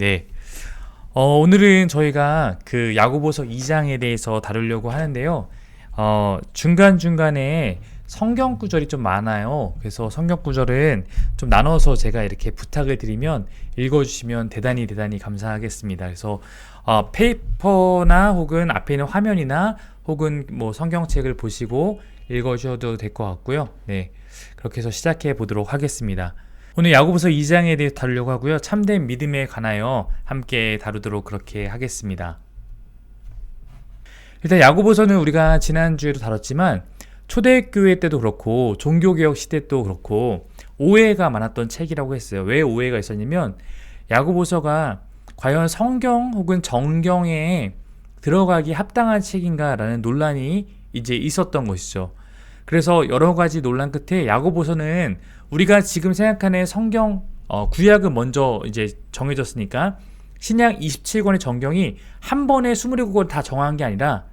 네. 오늘은 저희가 그 야고보서 2장에 대해서 다루려고 하는데요. 중간중간에 성경 구절이 좀 많아요. 그래서 성경 구절은 좀 나눠서 제가 이렇게 부탁을 드리면 읽어주시면 대단히 감사하겠습니다. 그래서 페이퍼나 혹은 앞에 있는 화면이나 혹은 뭐 성경책을 보시고 읽어주셔도 될 것 같고요. 네, 그렇게 해서 시작해 보도록 하겠습니다. 오늘 야고보서 2장에 대해 다루려고 하고요. 참된 믿음에 관하여 함께 다루도록 그렇게 하겠습니다. 일단 야고보서는 우리가 지난주에도 다뤘지만 초대교회 때도 그렇고 종교개혁 시대 때도 그렇고 오해가 많았던 책이라고 했어요. 왜 오해가 있었냐면 야고보서가 과연 성경 혹은 정경에 들어가기 합당한 책인가 라는 논란이 이제 있었던 것이죠. 그래서 여러 가지 논란 끝에 야고보서는 우리가 지금 생각하는 성경 구약은 먼저 이제 정해졌으니까 신약 27권의 정경이 한 번에 27권 다 정한 게 아니라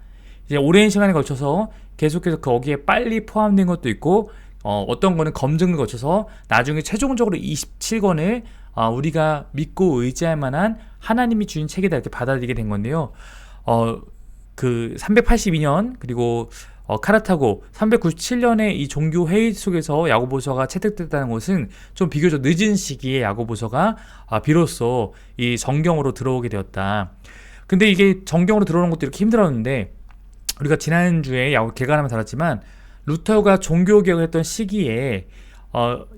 이제 오랜 시간에 걸쳐서 계속해서 거기에 빨리 포함된 것도 있고 어떤 거는 검증을 거쳐서 나중에 최종적으로 27권을 우리가 믿고 의지할 만한 하나님이 주신 책이다 이렇게 받아들이게 된 건데요. 그 382년 그리고 카르타고 397년에 이 종교 회의 속에서 야고보서가 채택됐다는 것은 좀 비교적 늦은 시기에 야고보서가 비로소 이 정경으로 들어오게 되었다. 근데 이게 정경으로 들어오는 것도 이렇게 힘들었는데 우리가 지난주에 개관하면 다뤘지만 루터가 종교개혁을 했던 시기에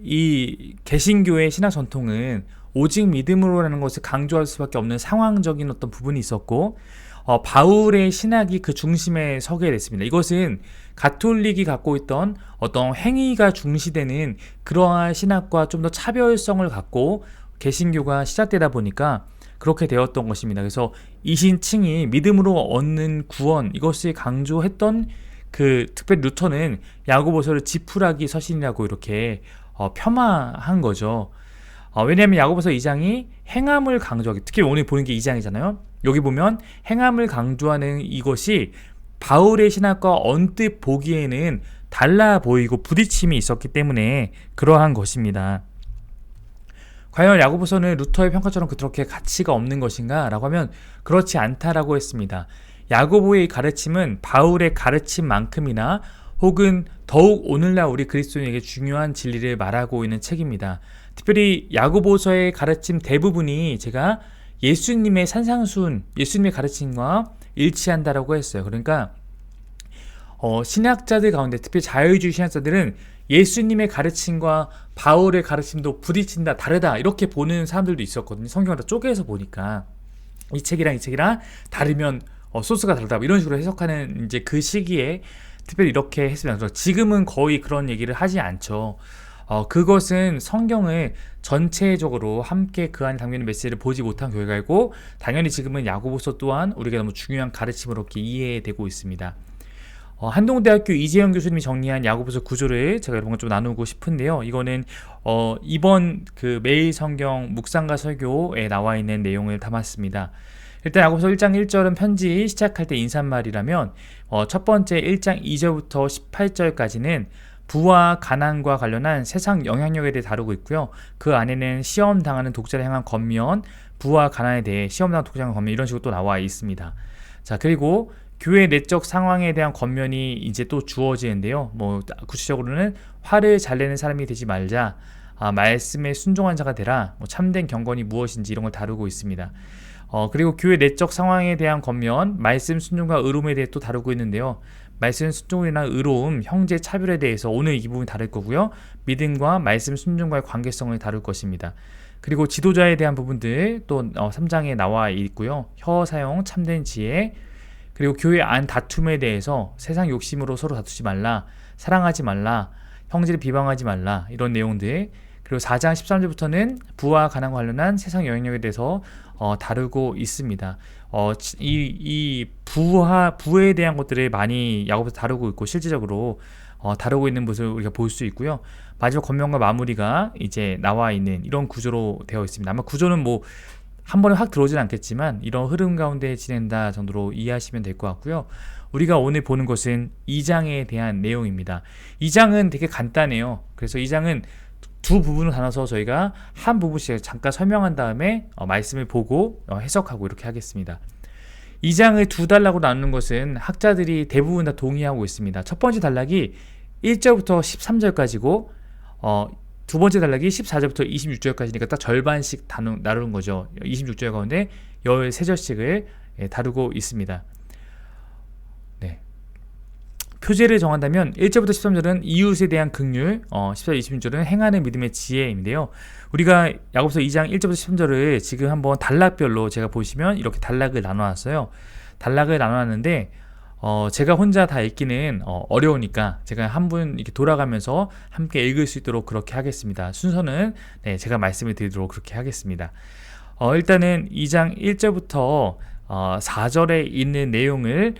이 개신교의 신학 전통은 오직 믿음으로라는 것을 강조할 수밖에 없는 상황적인 어떤 부분이 있었고 바울의 신학이 그 중심에 서게 됐습니다. 이것은 가톨릭이 갖고 있던 어떤 행위가 중시되는 그러한 신학과 좀 더 차별성을 갖고 개신교가 시작되다 보니까 그렇게 되었던 것입니다. 그래서 이신칭이 믿음으로 얻는 구원 이것을 강조했던 그 특별히 루터는 야고보서를 지푸라기 서신이라고 이렇게 폄하한 거죠. 왜냐하면 야고보서 2장이 행함을 강조하기, 특히 오늘 보는 게 2장이잖아요. 여기 보면 행함을 강조하는 이것이 바울의 신학과 언뜻 보기에는 달라 보이고 부딪힘이 있었기 때문에 그러한 것입니다. 과연 야고보서는 루터의 평가처럼 그렇게 가치가 없는 것인가? 라고 하면 그렇지 않다라고 했습니다. 야고보의 가르침은 바울의 가르침만큼이나 혹은 더욱 오늘날 우리 그리스도인에게 중요한 진리를 말하고 있는 책입니다. 특별히 야고보서의 가르침 대부분이 제가 예수님의 산상수훈, 예수님의 가르침과 일치한다라고 했어요. 그러니까 신학자들 가운데 특히 자유주의 신학자들은 예수님의 가르침과 바울의 가르침도 부딪힌다, 다르다 이렇게 보는 사람들도 있었거든요. 성경을 다 쪼개서 보니까 이 책이랑 다르면 소스가 다르다 이런 식으로 해석하는 이제 그 시기에 특별히 이렇게 했습니다. 그래서 지금은 거의 그런 얘기를 하지 않죠. 그것은 성경을 전체적으로 함께 그 안에 담기는 메시지를 보지 못한 결과이고 당연히 지금은 야고보서 또한 우리가 너무 중요한 가르침으로 이렇게 이해되고 있습니다. 한동대학교 이재영 교수님이 정리한 야고보서 구조를 제가 여러분과 좀 나누고 싶은데요. 이거는 이번 그 매일 성경 묵상과 설교에 나와 있는 내용을 담았습니다. 일단 야고보서 1장 1절은 편지 시작할 때 인사말이라면 첫 번째 1장 2절부터 18절까지는 부와 가난과 관련한 세상 영향력에 대해 다루고 있고요. 그 안에는 시험 당하는 독자를 향한 권면, 부와 가난에 대해 시험 당하는 독자를 향한 권면 이런 식으로 또 나와 있습니다. 자, 그리고 교회 내적 상황에 대한 권면이 이제 또 주어지는데요. 뭐 구체적으로는 화를 잘 내는 사람이 되지 말자, 말씀에 순종한 자가 되라, 참된 경건이 무엇인지 이런 걸 다루고 있습니다. 그리고 교회 내적 상황에 대한 권면, 말씀 순종과 의로움에 대해 또 다루고 있는데요. 말씀 순종이나 의로움, 형제 차별에 대해서 오늘 이 부분이 다룰 거고요. 믿음과 말씀 순종과의 관계성을 다룰 것입니다. 그리고 지도자에 대한 부분들 또 3장에 나와 있고요. 혀 사용, 참된 지혜, 그리고 교회 안 다툼에 대해서 세상 욕심으로 서로 다투지 말라, 사랑하지 말라, 형제를 비방하지 말라 이런 내용들. 그리고 4장 13절부터는 부와 가난과 관련한 세상 영향력에 대해서 다루고 있습니다. 이 부에 대한 것들을 많이 야고보서 다루고 있고 실질적으로 다루고 있는 모습을 우리가 볼 수 있고요. 마지막 권면과 마무리가 이제 나와 있는 이런 구조로 되어 있습니다. 아마 구조는 뭐 한 번에 확 들어오진 않겠지만 이런 흐름 가운데 진행다 정도로 이해하시면 될 것 같고요. 우리가 오늘 보는 것은 2장에 대한 내용입니다. 2장은 되게 간단해요. 그래서 2장은 두 부분을 나눠서 저희가 한 부분씩 잠깐 설명한 다음에 말씀을 보고 해석하고 이렇게 하겠습니다. 2장을 두 단락으로 나누는 것은 학자들이 대부분 다 동의하고 있습니다. 첫 번째 단락이 1절부터 13절까지고 두 번째 단락이 14절부터 26절까지니까 딱 절반씩 나누는 거죠. 26절 가운데 13절씩을 다루고 있습니다. 네. 표제를 정한다면 1절부터 13절은 이웃에 대한 긍휼, 14절, 26절은 행하는 믿음의 지혜인데요. 우리가 야고보서 2장 1절부터 13절을 지금 한번 단락별로 제가 보시면 이렇게 단락을 나눠놨어요. 단락을 나눠놨는데 제가 혼자 다 읽기는 어려우니까 제가 한 분 이렇게 돌아가면서 함께 읽을 수 있도록 그렇게 하겠습니다. 순서는 제가 말씀을 드리도록 그렇게 하겠습니다. 일단은 2장 1절부터 4절에 있는 내용을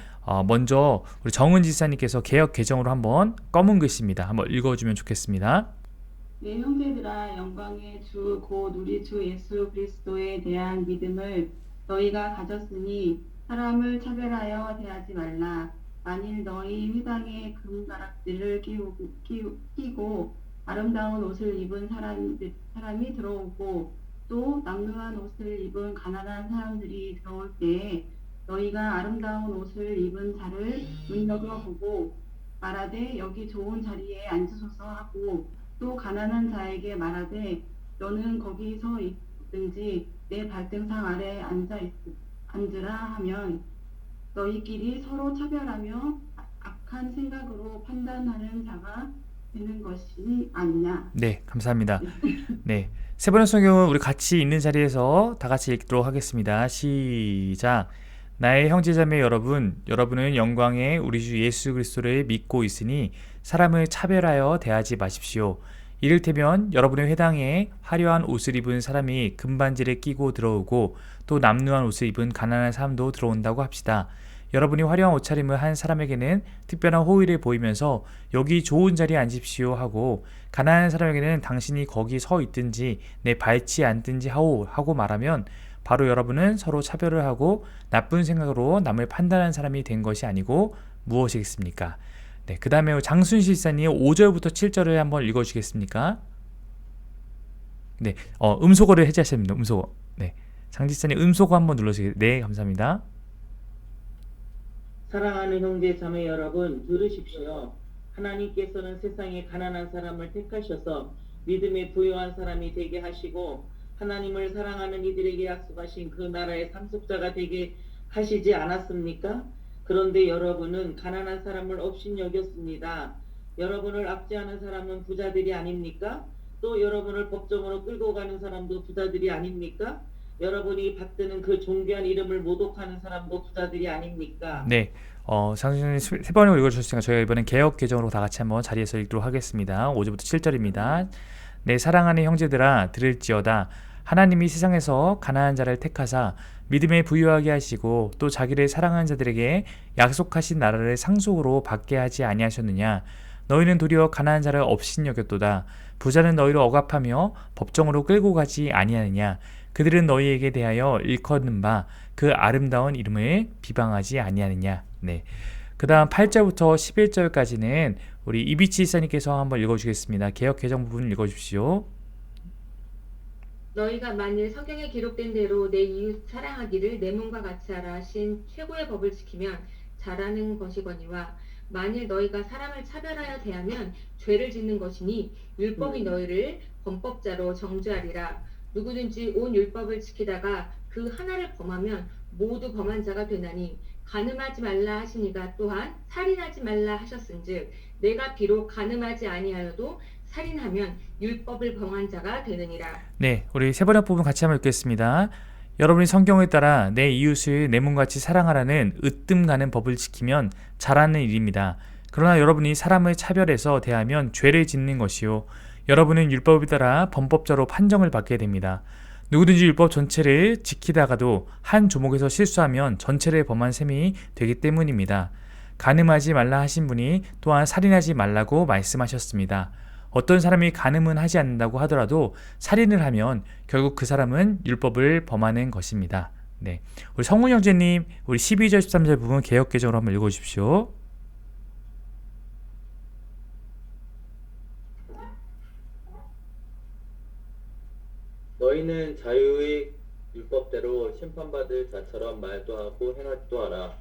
먼저 우리 정은 지사님께서 개역 개정으로 한번 검은 글씨입니다. 한번 읽어주면 좋겠습니다. 내 형제들아, 영광의 주 곧 우리 주 예수 그리스도에 대한 믿음을 너희가 가졌으니 사람을 차별하여 대하지 말라. 만일 너희 회당에 금가락지를 끼고 아름다운 옷을 입은 사람이 들어오고 또 남루한 옷을 입은 가난한 사람들이 들어올 때에 너희가 아름다운 옷을 입은 자를 눈여겨보고 말하되 여기 좋은 자리에 앉으소서 하고 또 가난한 자에게 말하되 너는 거기 서 있든지 내 발등상 아래 앉으라 하면 너희끼리 서로 차별하며 악한 생각으로 판단하는 자가 되는 것이 아니냐. 네, 감사합니다. 네, 세 번째 성경은 우리 같이 있는 자리에서 다 같이 읽도록 하겠습니다. 시작. 나의 형제자매 여러분은 영광의 우리 주 예수 그리스도를 믿고 있으니 사람을 차별하여 대하지 마십시오. 이를테면 여러분의 회당에 화려한 옷을 입은 사람이 금반지를 끼고 들어오고 또 남루한 옷을 입은 가난한 사람도 들어온다고 합시다. 여러분이 화려한 옷차림을 한 사람에게는 특별한 호의를 보이면서 여기 좋은 자리에 앉으십시오 하고 가난한 사람에게는 당신이 거기 서 있든지 내 밟지 않든지 하고 말하면 바로 여러분은 서로 차별을 하고 나쁜 생각으로 남을 판단하는 사람이 된 것이 아니고 무엇이겠습니까? 네, 그 다음에 장순실 사님 5절부터 7절을 한번 읽어주시겠습니까? 네, 음소거를 해제하셔야 됩니다. 음소거. 네, 장지사님 음소거 한번 눌러주세요. 네, 감사합니다. 사랑하는 형제 자매 여러분, 들으십시오. 하나님께서는 세상에 가난한 사람을 택하셔서 믿음에 부요한 사람이 되게 하시고 하나님을 사랑하는 이들에게 약속하신 그 나라의 상속자가 되게 하시지 않았습니까? 그런데 여러분은 가난한 사람을 업신여겼습니다. 여러분을 압제하는 사람은 부자들이 아닙니까? 또 여러분을 법정으로 끌고 가는 사람도 부자들이 아닙니까? 여러분이 받드는 그 존귀한 이름을 모독하는 사람도 부자들이 아닙니까? 네, 장수님 세 번을 읽어주셨으니까 저희가 이번엔 개역 개정으로 다 같이 한번 자리에서 읽도록 하겠습니다. 5절부터 7절입니다. 내 사랑하는 형제들아 들을지어다. 하나님이 세상에서 가난한 자를 택하사 믿음에 부유하게 하시고 또 자기를 사랑하는 자들에게 약속하신 나라를 상속으로 받게 하지 아니하셨느냐. 너희는 도리어 가난한 자를 업신여겼도다. 부자는 너희를 억압하며 법정으로 끌고 가지 아니하느냐. 그들은 너희에게 대하여 일컫는 바 그 아름다운 이름을 비방하지 아니하느냐. 네. 그 다음 8절부터 11절까지는 우리 이비치 이사님께서 한번 읽어주겠습니다. 개역 개정 부분을 읽어주십시오. 너희가 만일 성경에 기록된 대로 내 이웃 사랑하기를 내 몸과 같이 하라 하신 최고의 법을 지키면 잘하는 것이거니와 만일 너희가 사람을 차별하여 대하면 죄를 짓는 것이니 율법이 너희를 범법자로 정죄하리라. 누구든지 온 율법을 지키다가 그 하나를 범하면 모두 범한 자가 되나니 간음하지 말라 하시니가 또한 살인하지 말라 하셨은즉 내가 비록 간음하지 아니하여도 살인하면 율법을 범한 자가 되느니라. 네, 우리 세 번째 부분 같이 한번 읽겠습니다. 여러분이 성경에 따라 내 이웃을 내 몸같이 사랑하라는 으뜸 가는 법을 지키면 잘하는 일입니다. 그러나 여러분이 사람을 차별해서 대하면 죄를 짓는 것이요 여러분은 율법에 따라 범법자로 판정을 받게 됩니다. 누구든지 율법 전체를 지키다가도 한 조목에서 실수하면 전체를 범한 셈이 되기 때문입니다. 간음하지 말라 하신 분이 또한 살인하지 말라고 말씀하셨습니다. 어떤 사람이 간음은 하지 않는다고 하더라도 살인을 하면 결국 그 사람은 율법을 범하는 것입니다. 네, 우리 성훈 형제님 우리 12절 13절 부분 개역 개정으로 한번 읽어주십시오. 너희는 자유의 율법대로 심판받을 자처럼 말도 하고 행하기도 하라.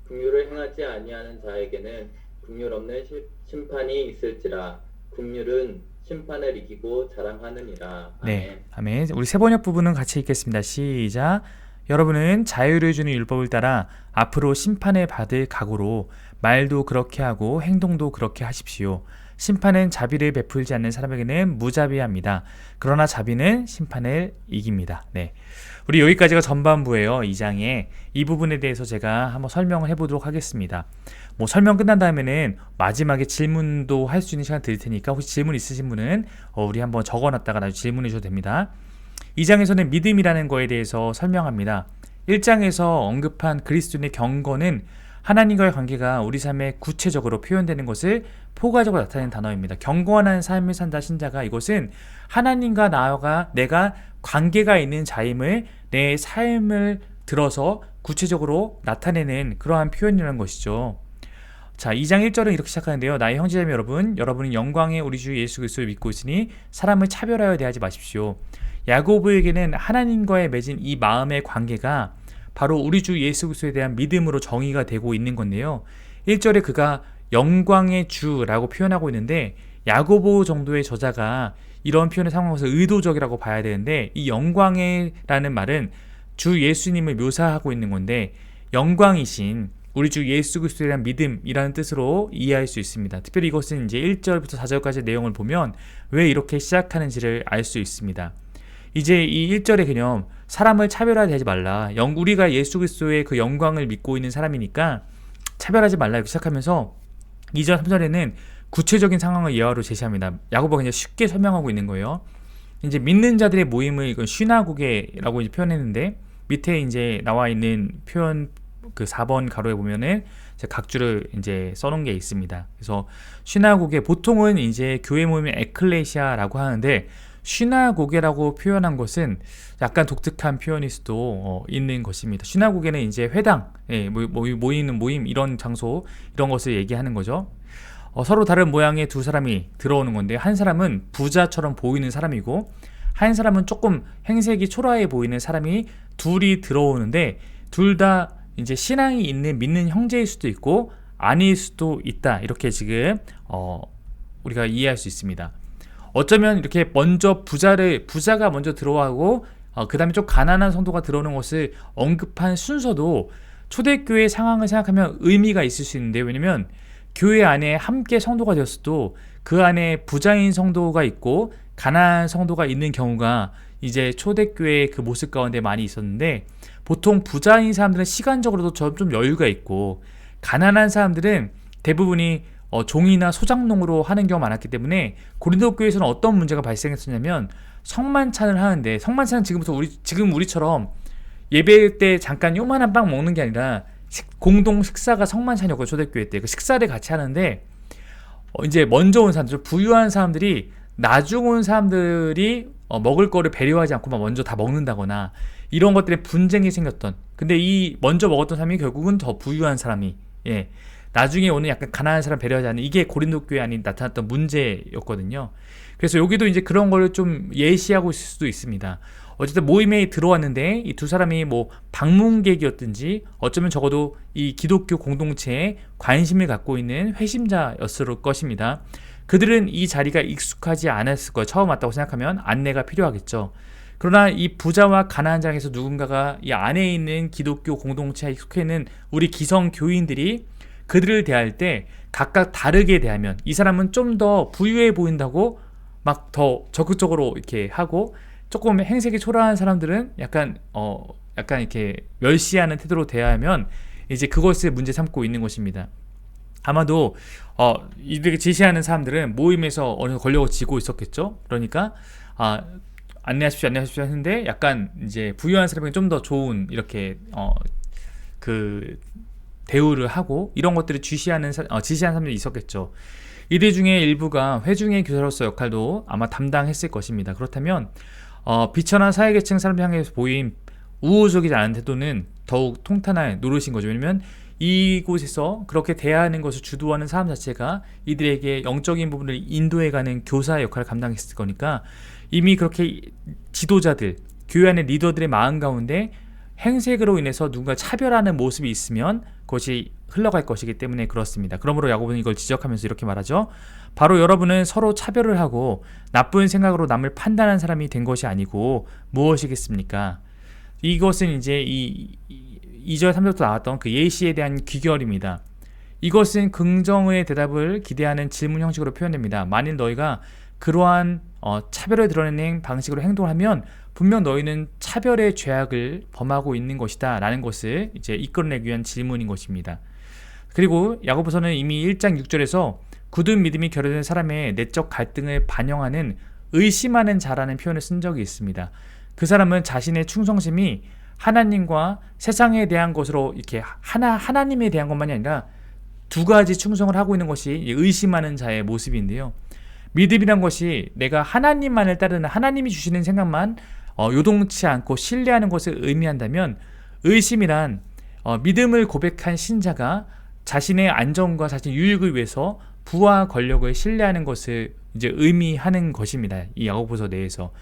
긍휼을 행하지 아니하는 자에게는 긍휼 없는 심판이 있을지라. 긍휼은 심판을 이기고 자랑하느니라. 네, 아멘. 우리 세 번역 부분은 같이 읽겠습니다. 시작. 여러분은 자유를 주는 율법을 따라 앞으로 심판을 받을 각오로 말도 그렇게 하고 행동도 그렇게 하십시오. 심판은 자비를 베풀지 않는 사람에게는 무자비합니다. 그러나 자비는 심판을 이깁니다. 네, 우리 여기까지가 전반부예요. 2장에 이 부분에 대해서 제가 한번 설명을 해보도록 하겠습니다. 뭐 설명 끝난 다음에는 마지막에 질문도 할 수 있는 시간 드릴 테니까 혹시 질문 있으신 분은 우리 한번 적어놨다가 나중에 질문해 주셔도 됩니다. 2장에서는 믿음이라는 거에 대해서 설명합니다. 1장에서 언급한 그리스도인의 경건은 하나님과의 관계가 우리 삶에 구체적으로 표현되는 것을 포괄적으로 나타내는 단어입니다. 경건한 삶을 산다 신자가, 이것은 하나님과 나와 내가 관계가 있는 자임을 내 삶을 들어서 구체적으로 나타내는 그러한 표현이라는 것이죠. 자, 2장 1절은 이렇게 시작하는데요. 나의 형제자매 여러분, 여러분은 영광의 우리 주 예수 그리스도를 믿고 있으니 사람을 차별하여 대하지 마십시오. 야고보에게는 하나님과의 맺은 이 마음의 관계가 바로 우리 주 예수 그리스도에 대한 믿음으로 정의가 되고 있는 건데요. 1절에 그가 영광의 주라고 표현하고 있는데, 야고보 정도의 저자가 이런 표현을 사용하면서 의도적이라고 봐야 되는데, 이 영광이라는 말은 주 예수님을 묘사하고 있는 건데, 영광이신 우리 주 예수 그리스도에 대한 믿음이라는 뜻으로 이해할 수 있습니다. 특별히 이것은 이제 1절부터 4절까지의 내용을 보면 왜 이렇게 시작하는지를 알 수 있습니다. 이제 이 1절의 개념, 사람을 차별하지 말라. 우리가 예수 그리스도의 그 영광을 믿고 있는 사람이니까 차별하지 말라 이렇게 시작하면서 2절, 3절에는 구체적인 상황을 예화로 제시합니다. 야고보가 그냥 쉽게 설명하고 있는 거예요. 이제 믿는 자들의 모임을 이건 시나고게라고 이제 표현했는데, 밑에 이제 나와 있는 표현 그 4번 가로에 보면은 각주를 이제 써놓은 게 있습니다. 그래서 시나고게, 보통은 이제 교회 모임의 에클레시아라고 하는데, 시나고게라고 표현한 것은 약간 독특한 표현일 수도 있는 것입니다. 시나고게는 이제 회당, 모이는 모임, 이런 장소, 이런 것을 얘기하는 거죠. 서로 다른 모양의 두 사람이 들어오는 건데, 한 사람은 부자처럼 보이는 사람이고 한 사람은 조금 행색이 초라해 보이는 사람이 둘이 들어오는데, 둘 다 이제 신앙이 있는 믿는 형제일 수도 있고 아닐 수도 있다. 이렇게 지금 우리가 이해할 수 있습니다. 어쩌면 이렇게 먼저 부자가 먼저 들어가고 그 다음에 좀 가난한 성도가 들어오는 것을 언급한 순서도 초대교회 상황을 생각하면 의미가 있을 수 있는데, 왜냐면 교회 안에 함께 성도가 되었어도 그 안에 부자인 성도가 있고 가난한 성도가 있는 경우가 이제 초대교회의 그 모습 가운데 많이 있었는데, 보통 부자인 사람들은 시간적으로도 좀 여유가 있고 가난한 사람들은 대부분이 종이나 소장농으로 하는 경우가 많았기 때문에 고린도 교회에서는 어떤 문제가 발생했었냐면, 성만찬을 하는데, 성만찬은 지금 우리처럼 예배 때 잠깐 요만한 빵 먹는 게 아니라 공동 식사가 성만찬이었고, 초대교회 때 그 식사를 같이 하는데, 이제 먼저 온 사람들, 부유한 사람들이 나중 온 사람들이 먹을 거를 배려하지 않고 막 먼저 다 먹는다거나 이런 것들에 분쟁이 생겼던, 근데 이 먼저 먹었던 사람이 결국은 더 부유한 사람이 나중에 오는 약간 가난한 사람 배려하지 않는, 이게 고린도 교회 안에 나타났던 문제였거든요. 그래서 여기도 이제 그런 걸 좀 예시하고 있을 수도 있습니다. 어쨌든 모임에 들어왔는데 이 두 사람이 뭐 방문객이었든지 어쩌면 적어도 이 기독교 공동체에 관심을 갖고 있는 회심자였을 것입니다. 그들은 이 자리가 익숙하지 않았을 거예요. 처음 왔다고 생각하면 안내가 필요하겠죠. 그러나 이 부자와 가난한 자에서 누군가가 이 안에 있는 기독교 공동체에 익숙해 있는 우리 기성 교인들이 그들을 대할 때 각각 다르게 대하면, 이 사람은 좀 더 부유해 보인다고 막 더 적극적으로 이렇게 하고, 조금 행색이 초라한 사람들은 약간 이렇게 멸시하는 태도로 대하면 이제 그것을 문제 삼고 있는 것입니다. 아마도 이렇게 제시하는 사람들은 모임에서 어느 정도 권력을 쥐고 있었겠죠. 그러니까 안내하십시오 했는데, 약간 이제 부유한 사람에게 좀 더 좋은 이렇게 그 대우를 하고 이런 것들을 지시하는 사람들이 있었겠죠. 이들 중에 일부가 회중의 교사로서 역할도 아마 담당했을 것입니다. 그렇다면 비천한 사회계층 사람들 향해서 보인 우호적이지 않은 태도는 더욱 통탄할 노릇인 거죠. 왜냐면 이곳에서 그렇게 대하는 것을 주도하는 사람 자체가 이들에게 영적인 부분을 인도해가는 교사의 역할을 감당했을 거니까 이미 그렇게 지도자들, 교회 안의 리더들의 마음 가운데 행색으로 인해서 누군가 차별하는 모습이 있으면 그것이 흘러갈 것이기 때문에 그렇습니다. 그러므로 야고보는 이걸 지적하면서 이렇게 말하죠. 바로 여러분은 서로 차별을 하고 나쁜 생각으로 남을 판단한 사람이 된 것이 아니고 무엇이겠습니까? 이것은 이제 2절 3절부터 나왔던 그 예시에 대한 귀결입니다. 이것은 긍정의 대답을 기대하는 질문 형식으로 표현됩니다. 만일 너희가 그러한 차별을 드러내는 방식으로 행동을 하면 분명 너희는 차별의 죄악을 범하고 있는 것이다 라는 것을 이제 이끌어내기 위한 질문인 것입니다. 그리고 야고보서는 이미 1장 6절에서 굳은 믿음이 결여된 사람의 내적 갈등을 반영하는 의심하는 자라는 표현을 쓴 적이 있습니다. 그 사람은 자신의 충성심이 하나님과 세상에 대한 것으로 이렇게 하나님에 대한 것만이 아니라 두 가지 충성을 하고 있는 것이 의심하는 자의 모습인데요. 믿음이란 것이 내가 하나님만을 따르는 하나님이 주시는 생각만 요동치 않고 신뢰하는 것을 의미한다면 의심이란 믿음을 고백한 신자가 자신의 안전과 자신의 유익을 위해서 부와 권력을 신뢰하는 것을 이제 의미하는 것입니다. 이 야고보서 내에서.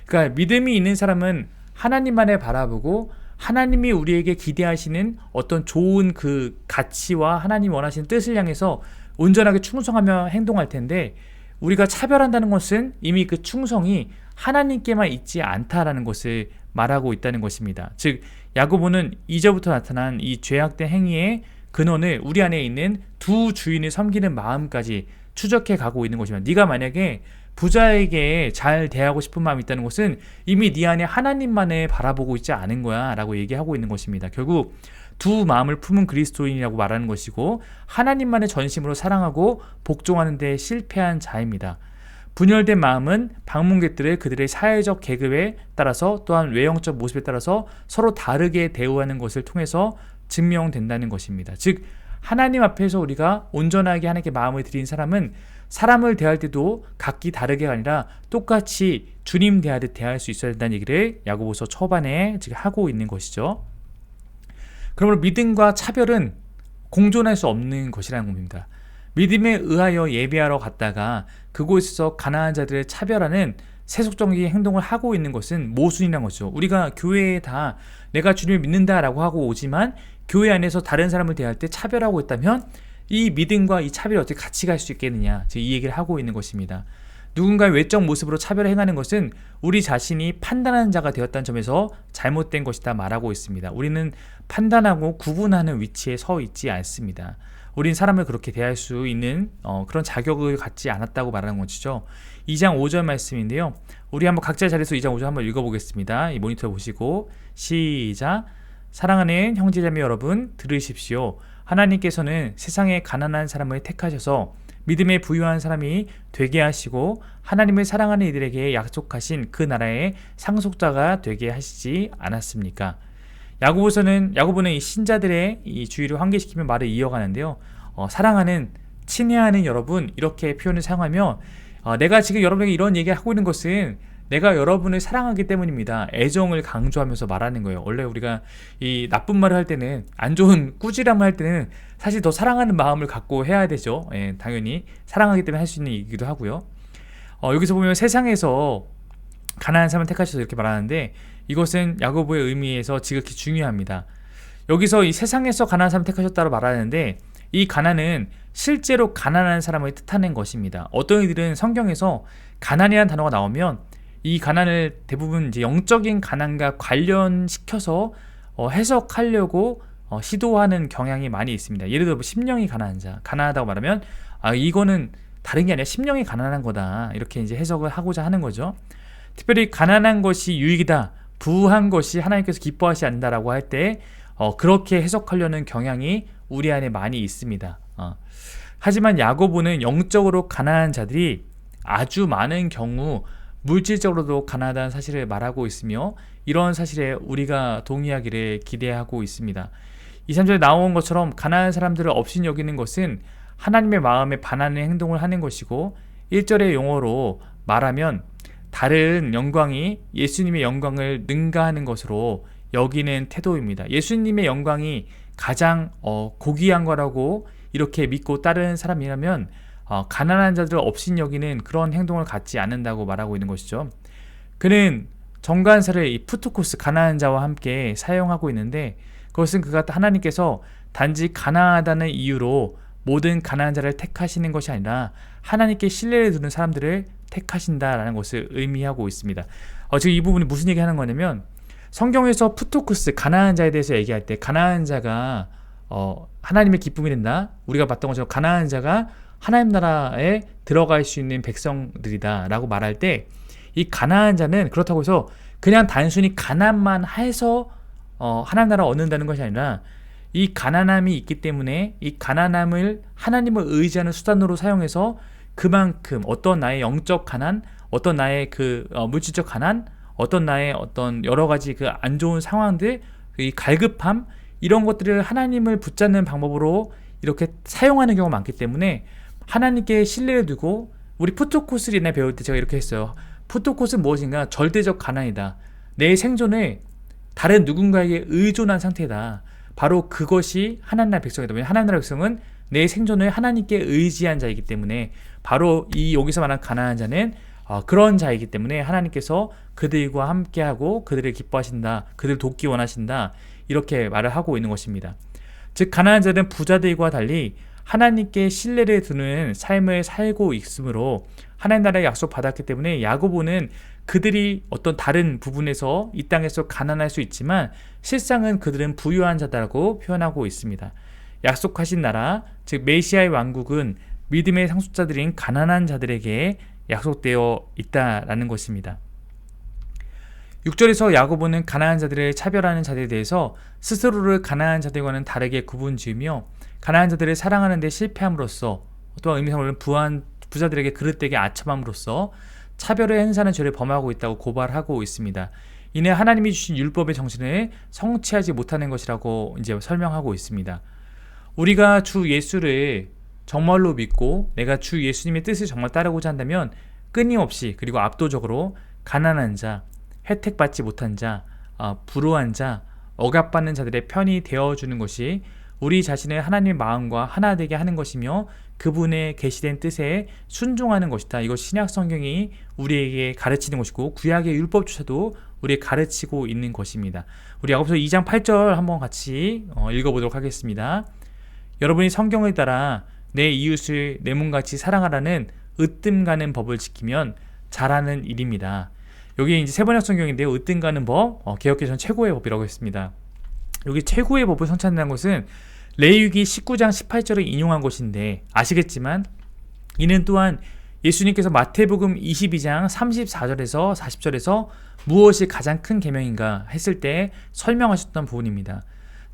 그러니까 믿음이 있는 사람은 하나님만을 바라보고 하나님이 우리에게 기대하시는 어떤 좋은 그 가치와 하나님이 원하시는 뜻을 향해서 온전하게 충성하며 행동할 텐데 우리가 차별한다는 것은 이미 그 충성이 하나님께만 있지 않다라는 것을 말하고 있다는 것입니다. 즉 야고보는 2절부터 나타난 이 죄악된 행위의 근원을 우리 안에 있는 두 주인을 섬기는 마음까지 추적해 가고 있는 것입니다. 네가 만약에 부자에게 잘 대하고 싶은 마음이 있다는 것은 이미 네 안에 하나님만을 바라보고 있지 않은 거야 라고 얘기하고 있는 것입니다. 결국 두 마음을 품은 그리스도인이라고 말하는 것이고 하나님만을 전심으로 사랑하고 복종하는 데 실패한 자입니다. 분열된 마음은 방문객들을 그들의 사회적 계급에 따라서 또한 외형적 모습에 따라서 서로 다르게 대우하는 것을 통해서 증명된다는 것입니다. 즉 하나님 앞에서 우리가 온전하게 하나님께 마음을 드린 사람은 사람을 대할 때도 각기 다르게가 아니라 똑같이 주님 대하듯 대할 수 있어야 된다는 얘기를 야고보서 초반에 지금 하고 있는 것이죠. 그러므로 믿음과 차별은 공존할 수 없는 것이라는 겁니다. 믿음에 의하여 예배하러 갔다가 그곳에서 가난한 자들을 차별하는 세속적인 행동을 하고 있는 것은 모순이라는 거죠. 우리가 교회에 다 내가 주님을 믿는다라고 하고 오지만 교회 안에서 다른 사람을 대할 때 차별하고 있다면 이 믿음과 이 차별이 어떻게 같이 갈 수 있겠느냐, 지금 이 얘기를 하고 있는 것입니다. 누군가의 외적 모습으로 차별을 행하는 것은 우리 자신이 판단하는 자가 되었다는 점에서 잘못된 것이다 말하고 있습니다. 우리는 판단하고 구분하는 위치에 서 있지 않습니다. 우린 사람을 그렇게 대할 수 있는 그런 자격을 갖지 않았다고 말하는 것이죠. 2장 5절 말씀인데요. 우리 한번 각자 자리에서 2장 5절 한번 읽어보겠습니다. 이 모니터 보시고 시작. 사랑하는 형제자매 여러분 들으십시오. 하나님께서는 세상에 가난한 사람을 택하셔서 믿음에 부유한 사람이 되게 하시고 하나님을 사랑하는 이들에게 약속하신 그 나라의 상속자가 되게 하시지 않았습니까? 야고보는 이 신자들의 이 주의를 환기시키며 말을 이어가는데요. 사랑하는, 친애하는 여러분 이렇게 표현을 사용하며 내가 지금 여러분에게 이런 얘기를 하고 있는 것은 내가 여러분을 사랑하기 때문입니다. 애정을 강조하면서 말하는 거예요. 원래 우리가 이 나쁜 말을 할 때는, 안 좋은 꾸지람을 할 때는 사실 더 사랑하는 마음을 갖고 해야 되죠. 예, 당연히 사랑하기 때문에 할 수 있는 얘기기도 하고요. 여기서 보면 세상에서 가난한 사람을 택하셔서 이렇게 말하는데 이것은 야고보의 의미에서 지극히 중요합니다. 여기서 이 세상에서 가난한 사람을 택하셨다고 말하는데 이 가난은 실제로 가난한 사람을 뜻하는 것입니다. 어떤 이들은 성경에서 가난이라는 단어가 나오면 이 가난을 대부분 이제 영적인 가난과 관련시켜서 해석하려고 시도하는 경향이 많이 있습니다. 예를 들어 심령이 가난한 자, 가난하다고 말하면 이거는 다른 게 아니라 심령이 가난한 거다 이렇게 이제 해석을 하고자 하는 거죠. 특별히 가난한 것이 유익이다, 부한 것이 하나님께서 기뻐하시지 않는다라고 할 때 그렇게 해석하려는 경향이 우리 안에 많이 있습니다. 하지만 야고보는 영적으로 가난한 자들이 아주 많은 경우 물질적으로도 가난하다는 사실을 말하고 있으며 이런 사실에 우리가 동의하기를 기대하고 있습니다. 2, 3절에 나온 것처럼 가난한 사람들을 없인 여기는 것은 하나님의 마음에 반하는 행동을 하는 것이고 1절의 용어로 말하면 다른 영광이 예수님의 영광을 능가하는 것으로 여기는 태도입니다. 예수님의 영광이 가장 고귀한 거라고 이렇게 믿고 따르는 사람이라면 가난한 자들을 업신 여기는 그런 행동을 갖지 않는다고 말하고 있는 것이죠. 그는 정관사를 이 푸토코스 가난한 자와 함께 사용하고 있는데 그것은 그가 하나님께서 단지 가난하다는 이유로 모든 가난한 자를 택하시는 것이 아니라 하나님께 신뢰를 두는 사람들을 택하신다라는 것을 의미하고 있습니다. 지금 이 부분이 무슨 얘기하는 거냐면 성경에서 푸토쿠스 가난한 자에 대해서 얘기할 때 가난한 자가 하나님의 기쁨이 된다. 우리가 봤던 것처럼 가난한 자가 하나님 나라에 들어갈 수 있는 백성들이다 라고 말할 때 이 가난한 자는 그렇다고 해서 그냥 단순히 가난만 해서 하나님 나라 얻는다는 것이 아니라 이 가난함이 있기 때문에 이 가난함을 하나님을 의지하는 수단으로 사용해서 그만큼 어떤 나의 영적 가난, 어떤 나의 그 물질적 가난, 어떤 나의 어떤 여러 가지 그 안 좋은 상황들, 이 갈급함 이런 것들을 하나님을 붙잡는 방법으로 이렇게 사용하는 경우가 많기 때문에 하나님께 신뢰를 두고 우리 푸토코스를 옛날에 배울 때 제가 이렇게 했어요. 푸토코스는 무엇인가? 절대적 가난이다. 내 생존을 다른 누군가에게 의존한 상태다. 바로 그것이 하나님 나라의 백성이다. 왜냐하면 하나님 나라의 백성은 내 생존을 하나님께 의지한 자이기 때문에 바로 이 여기서 말하는 가난한 자는 그런 자이기 때문에 하나님께서 그들과 함께하고 그들을 기뻐하신다. 그들을 돕기 원하신다. 이렇게 말을 하고 있는 것입니다. 즉 가난한 자들은 부자들과 달리 하나님께 신뢰를 두는 삶을 살고 있으므로 하나님 나라의 약속 받았기 때문에 야고보는 그들이 어떤 다른 부분에서 이 땅에서 가난할 수 있지만 실상은 그들은 부유한 자다라고 표현하고 있습니다. 약속하신 나라, 즉 메시아의 왕국은 믿음의 상속자들인 가난한 자들에게 약속되어 있다라는 것입니다. 6절에서 야고보는 가난한 자들을 차별하는 자들에 대해서 스스로를 가난한 자들과는 다르게 구분지으며 가난한 자들을 사랑하는 데 실패함으로써 또한 의미상으로는 부자들에게 그릇되게 아첨함으로써 차별을 행사하는 죄를 범하고 있다고 고발하고 있습니다. 이는 하나님이 주신 율법의 정신을 성취하지 못하는 것이라고 이제 설명하고 있습니다. 우리가 주 예수를 정말로 믿고 내가 주 예수님의 뜻을 정말 따르고자 한다면 끊임없이 그리고 압도적으로 가난한 자, 혜택받지 못한 자, 불우한 자, 억압받는 자들의 편이 되어주는 것이 우리 자신을 하나님의 마음과 하나 되게 하는 것이며 그분의 계시된 뜻에 순종하는 것이다. 이것이 신약 성경이 우리에게 가르치는 것이고 구약의 율법조차도 우리에게 가르치고 있는 것입니다. 우리 야고보서 2장 8절 한번 같이 읽어보도록 하겠습니다. 여러분이 성경을 따라 내 이웃을 내 몸같이 사랑하라는 으뜸 가는 법을 지키면 잘하는 일입니다. 여기 이제 세번역 성경인데요. 으뜸 가는 법, 개역개정 최고의 법이라고 했습니다. 여기 최고의 법을 성취한다는 것은 레위기 19장 18절을 인용한 것인데 아시겠지만 이는 또한 예수님께서 마태복음 22장 34절에서 40절에서 무엇이 가장 큰 계명인가 했을 때 설명하셨던 부분입니다.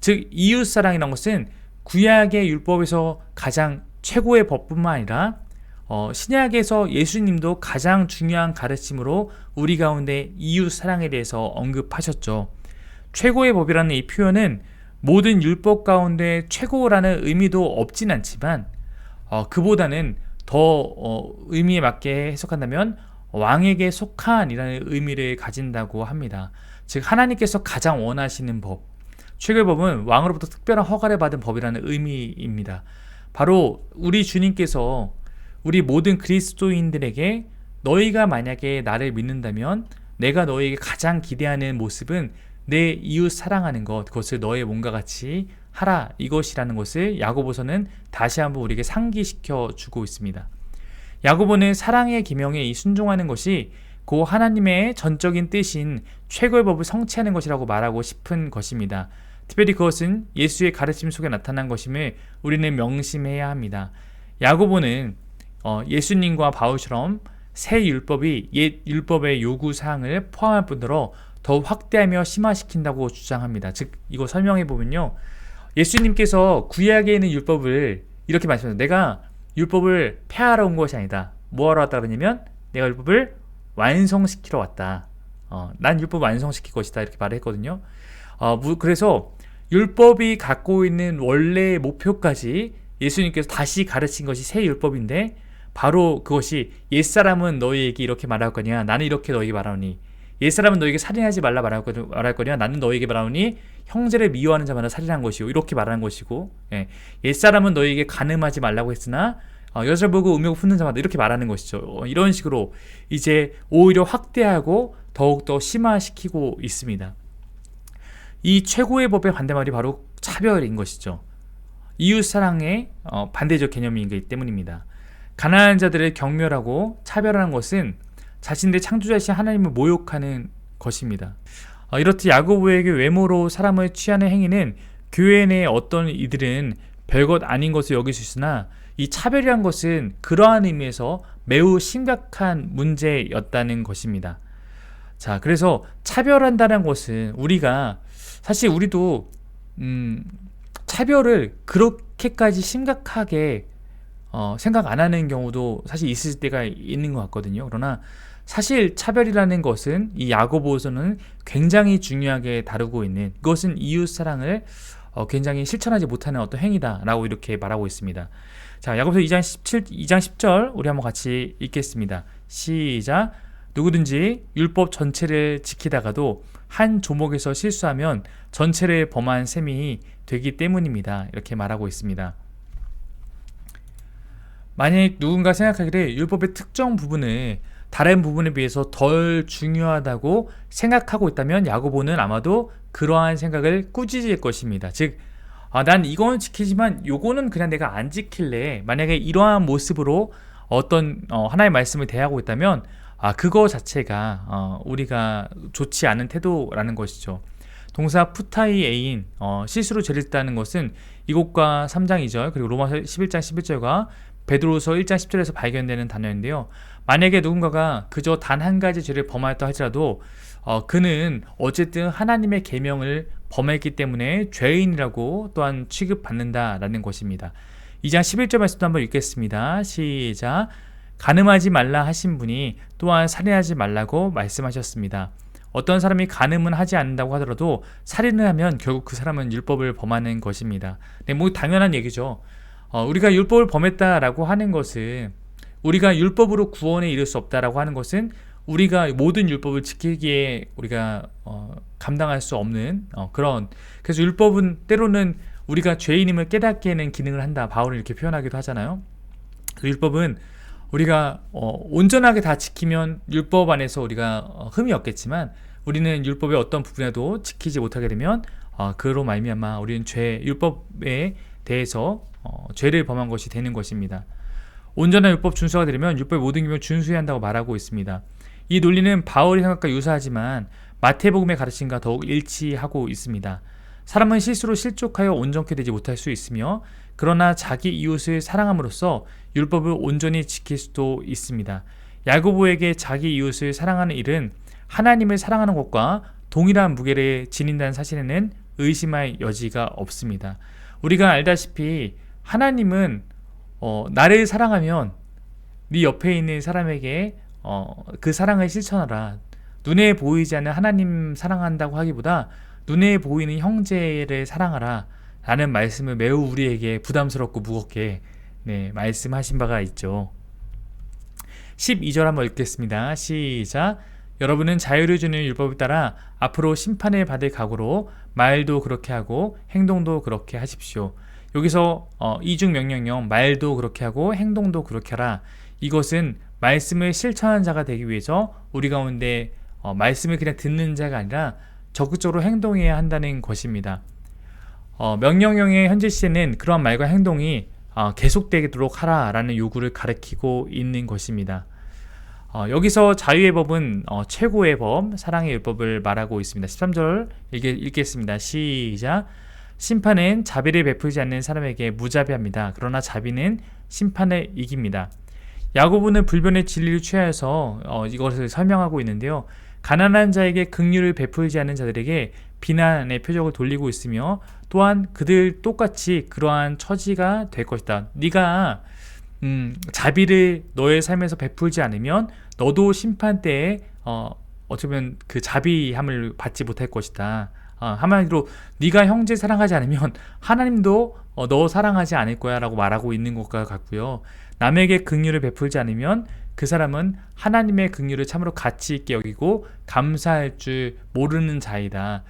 즉 이웃사랑이라는 것은 구약의 율법에서 가장 최고의 법뿐만 아니라 신약에서 예수님도 가장 중요한 가르침으로 우리 가운데 이웃사랑에 대해서 언급하셨죠. 최고의 법이라는 이 표현은 모든 율법 가운데 최고라는 의미도 없진 않지만 그보다는 더 의미에 맞게 해석한다면 왕에게 속한이라는 의미를 가진다고 합니다. 즉 하나님께서 가장 원하시는 법, 최고의 법은 왕으로부터 특별한 허가를 받은 법이라는 의미입니다. 바로 우리 주님께서 우리 모든 그리스도인들에게 너희가 만약에 나를 믿는다면 내가 너희에게 가장 기대하는 모습은 내 이웃 사랑하는 것, 그것을 너의 몸과 같이 하라, 이것이라는 것을 야고보서는 다시 한번 우리에게 상기시켜 주고 있습니다. 야고보는 사랑의 계명에 순종하는 것이 고 하나님의 전적인 뜻인 최고의 법을 성취하는 것이라고 말하고 싶은 것입니다. 특별히 그것은 예수의 가르침 속에 나타난 것임을 우리는 명심해야 합니다. 야고보는 예수님과 바울처럼 새 율법이 옛 율법의 요구사항을 포함할 뿐더러 더 확대하며 심화시킨다고 주장합니다. 즉 이거 설명해 보면요, 예수님께서 구약에 있는 율법을 이렇게 말씀하셨어요. 내가 율법을 폐하러 온 것이 아니다. 뭐하러 왔다 그러냐면 내가 율법을 완성시키러 왔다. 난 율법을 완성시킬 것이다, 이렇게 말을 했거든요. 그래서 율법이 갖고 있는 원래의 목표까지 예수님께서 다시 가르친 것이 새 율법인데 바로 그것이 옛사람은 너희에게 이렇게 말할 거냐, 나는 이렇게 너희에게 말하노니 옛사람은 너에게 살인하지 말라 말할 거냐 나는 너에게 말하노니 형제를 미워하는 자마다 살인한 것이요 이렇게 말하는 것이고 옛사람은 너에게 간음하지 말라고 했으나 여자를 보고 음욕을 품는 자마다 이렇게 말하는 것이죠. 이런 식으로 이제 오히려 확대하고 더욱더 심화시키고 있습니다. 이 최고의 법의 반대말이 바로 차별인 것이죠. 이웃사랑의 반대적 개념이기 때문입니다. 가난한 자들을 경멸하고 차별하는 것은 자신들의 창조자이신 하나님을 모욕하는 것입니다. 이렇듯 야고보에게 외모로 사람을 취하는 행위는 교회 내 어떤 이들은 별것 아닌 것을 여길 수 있으나 이 차별이란 것은 그러한 의미에서 매우 심각한 문제였다는 것입니다. 자, 그래서 차별한다는 것은 우리가 사실 우리도 차별을 그렇게까지 심각하게 생각 안 하는 경우도 사실 있을 때가 있는 것 같거든요. 그러나 사실 차별이라는 것은 이 야고보서는 굉장히 중요하게 다루고 있는 그것은 이웃사랑을 굉장히 실천하지 못하는 어떤 행위다라고 이렇게 말하고 있습니다. 자, 야고보서 2장 10절 우리 한번 같이 읽겠습니다. 시작. 누구든지 율법 전체를 지키다가도 한 조목에서 실수하면 전체를 범한 셈이 되기 때문입니다. 이렇게 말하고 있습니다. 만약 누군가 생각하기를 율법의 특정 부분을 다른 부분에 비해서 덜 중요하다고 생각하고 있다면 야고보는 아마도 그러한 생각을 꾸짖을 것입니다. 즉, 난 이건 지키지만 요거는 그냥 내가 안 지킬래. 만약에 이러한 모습으로 어떤 하나의 말씀을 대하고 있다면 그거 자체가 우리가 좋지 않은 태도라는 것이죠. 동사 푸타이에인 실수로 죄를 짓다는 것은 이곳과 3장 2절 그리고 로마서 11장 11절과 베드로서 1장 10절에서 발견되는 단어인데요. 만약에 누군가가 그저 단 한 가지 죄를 범하였다 할지라도 그는 어쨌든 하나님의 계명을 범했기 때문에 죄인이라고 또한 취급받는다라는 것입니다. 2장 11절 말씀도 한번 읽겠습니다. 시작. 간음하지 말라 하신 분이 또한 살인하지 말라고 말씀하셨습니다. 어떤 사람이 간음은 하지 않는다고 하더라도 살인을 하면 결국 그 사람은 율법을 범하는 것입니다. 네, 뭐 당연한 얘기죠. 우리가 율법을 범했다라고 하는 것은 우리가 율법으로 구원에 이를 수 없다라고 하는 것은 우리가 모든 율법을 지키기에 우리가 감당할 수 없는 그래서 율법은 때로는 우리가 죄인임을 깨닫게 하는 기능을 한다. 바울은 이렇게 표현하기도 하잖아요. 율법은 우리가 온전하게 다 지키면 율법 안에서 우리가 흠이 없겠지만 우리는 율법의 어떤 부분에도 지키지 못하게 되면 그로 말미암아 우리는 율법에 대해서 죄를 범한 것이 되는 것입니다. 온전한 율법 준수가 되려면 율법의 모든 규명을 준수해야 한다고 말하고 있습니다. 이 논리는 바울의 생각과 유사하지만 마태복음의 가르침과 더욱 일치하고 있습니다. 사람은 실수로 실족하여 온전케 되지 못할 수 있으며 그러나 자기 이웃을 사랑함으로써 율법을 온전히 지킬 수도 있습니다. 야고보에게 자기 이웃을 사랑하는 일은 하나님을 사랑하는 것과 동일한 무게를 지닌다는 사실에는 의심할 여지가 없습니다. 우리가 알다시피 하나님은 나를 사랑하면 네 옆에 있는 사람에게 그 사랑을 실천하라. 눈에 보이지 않는 하나님 사랑한다고 하기보다 눈에 보이는 형제를 사랑하라 라는 말씀을 매우 우리에게 부담스럽고 무겁게 말씀하신 바가 있죠. 12절 한번 읽겠습니다. 시작. 여러분은 자유를 주는 율법을 따라 앞으로 심판을 받을 각오로 말도 그렇게 하고 행동도 그렇게 하십시오. 여기서 이중 명령형 말도 그렇게 하고 행동도 그렇게 하라. 이것은 말씀을 실천하는 자가 되기 위해서 우리 가운데 말씀을 그냥 듣는 자가 아니라 적극적으로 행동해야 한다는 것입니다. 명령형의 현재 시제는 그러한 말과 행동이 계속되도록 하라라는 요구를 가리키고 있는 것입니다. 여기서 자유의 법은 최고의 법, 사랑의 율법을 말하고 있습니다. 13절 읽겠습니다. 시작. 심판은 자비를 베풀지 않는 사람에게 무자비합니다. 그러나 자비는 심판을 이깁니다. 야고보는 불변의 진리를 취하여서 이것을 설명하고 있는데요. 가난한 자에게 긍휼을 베풀지 않는 자들에게 비난의 표적을 돌리고 있으며 또한 그들 똑같이 그러한 처지가 될 것이다. 네가 자비를 너의 삶에서 베풀지 않으면 너도 심판 때에 어떻게 보면 그 자비함을 받지 못할 것이다. 한마디로 네가 형제 사랑하지 않으면 하나님도 너 사랑하지 않을 거야 라고 말하고 있는 것과 같고요. 남에게 긍휼을 베풀지 않으면 그 사람은 하나님의 긍휼을 참으로 가치 있게 여기고 감사할 줄 모르는 자이다.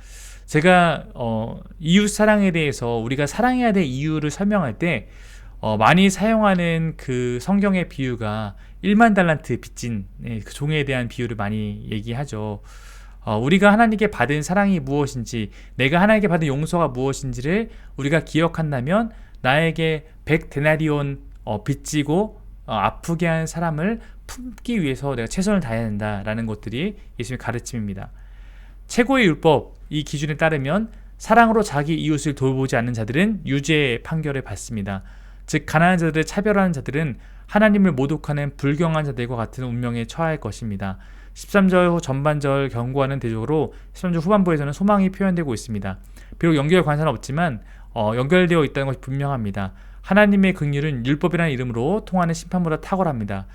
제가 이웃 사랑에 대해서 우리가 사랑해야 될 이유를 설명할 때 많이 사용하는 그 성경의 비유가 1만 달란트 빚진 그 종에 대한 비유를 많이 얘기하죠. 우리가 하나님께 받은 사랑이 무엇인지, 내가 하나님께 받은 용서가 무엇인지를 우리가 기억한다면 나에게 100데나리온 빚지고 아프게 한 사람을 품기 위해서 내가 최선을 다해야 된다라는 것들이 예수님의 가르침입니다. 최고의 율법, 이 기준에 따르면 사랑으로 자기 이웃을 돌보지 않는 자들은 유죄의 판결을 받습니다. 즉 가난한 자들을 차별하는 자들은 하나님을 모독하는 불경한 자들과 같은 운명에 처할 것입니다. 13절 전반절 경고하는 대조로 13절 후반부에서는 소망이 표현되고 있습니다. 비록 연결 관사는 없지만 연결되어 있다는 것이 분명합니다. 하나님의 긍휼은 율법이라는 이름으로 통하는 심판보다 탁월합니다.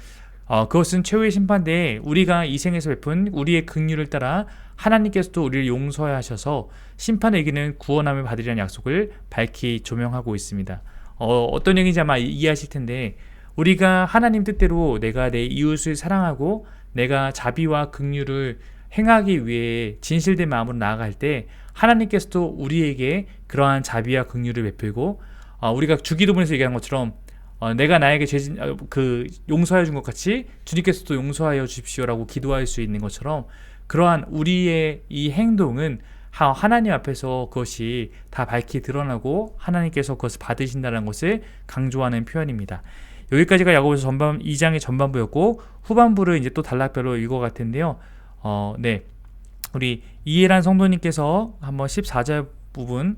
그것은 최후의 심판대에 우리가 이 생에서 베푼 우리의 긍휼을 따라 하나님께서도 우리를 용서해 하셔서 심판에 이기는 구원함을 받으리라는 약속을 밝히 조명하고 있습니다. 어떤 얘기인지 아마 이해하실 텐데, 우리가 하나님 뜻대로 내가 내 이웃을 사랑하고 내가 자비와 긍휼을 행하기 위해 진실된 마음으로 나아갈 때 하나님께서도 우리에게 그러한 자비와 긍휼을 베풀고, 우리가 주기도문에서 얘기한 것처럼 내가 나에게 용서해 준 것 같이 주님께서도 용서하여 주십시오라고 기도할 수 있는 것처럼, 그러한 우리의 이 행동은 하나님 앞에서 그것이 다 밝히 드러나고 하나님께서 그것을 받으신다는 것을 강조하는 표현입니다. 여기까지가 야고보서 2장의 전반부였고, 후반부를 이제 또 단락별로 읽어갈 텐데요. 네, 우리 이해란 성도님께서 한번 14절 부분,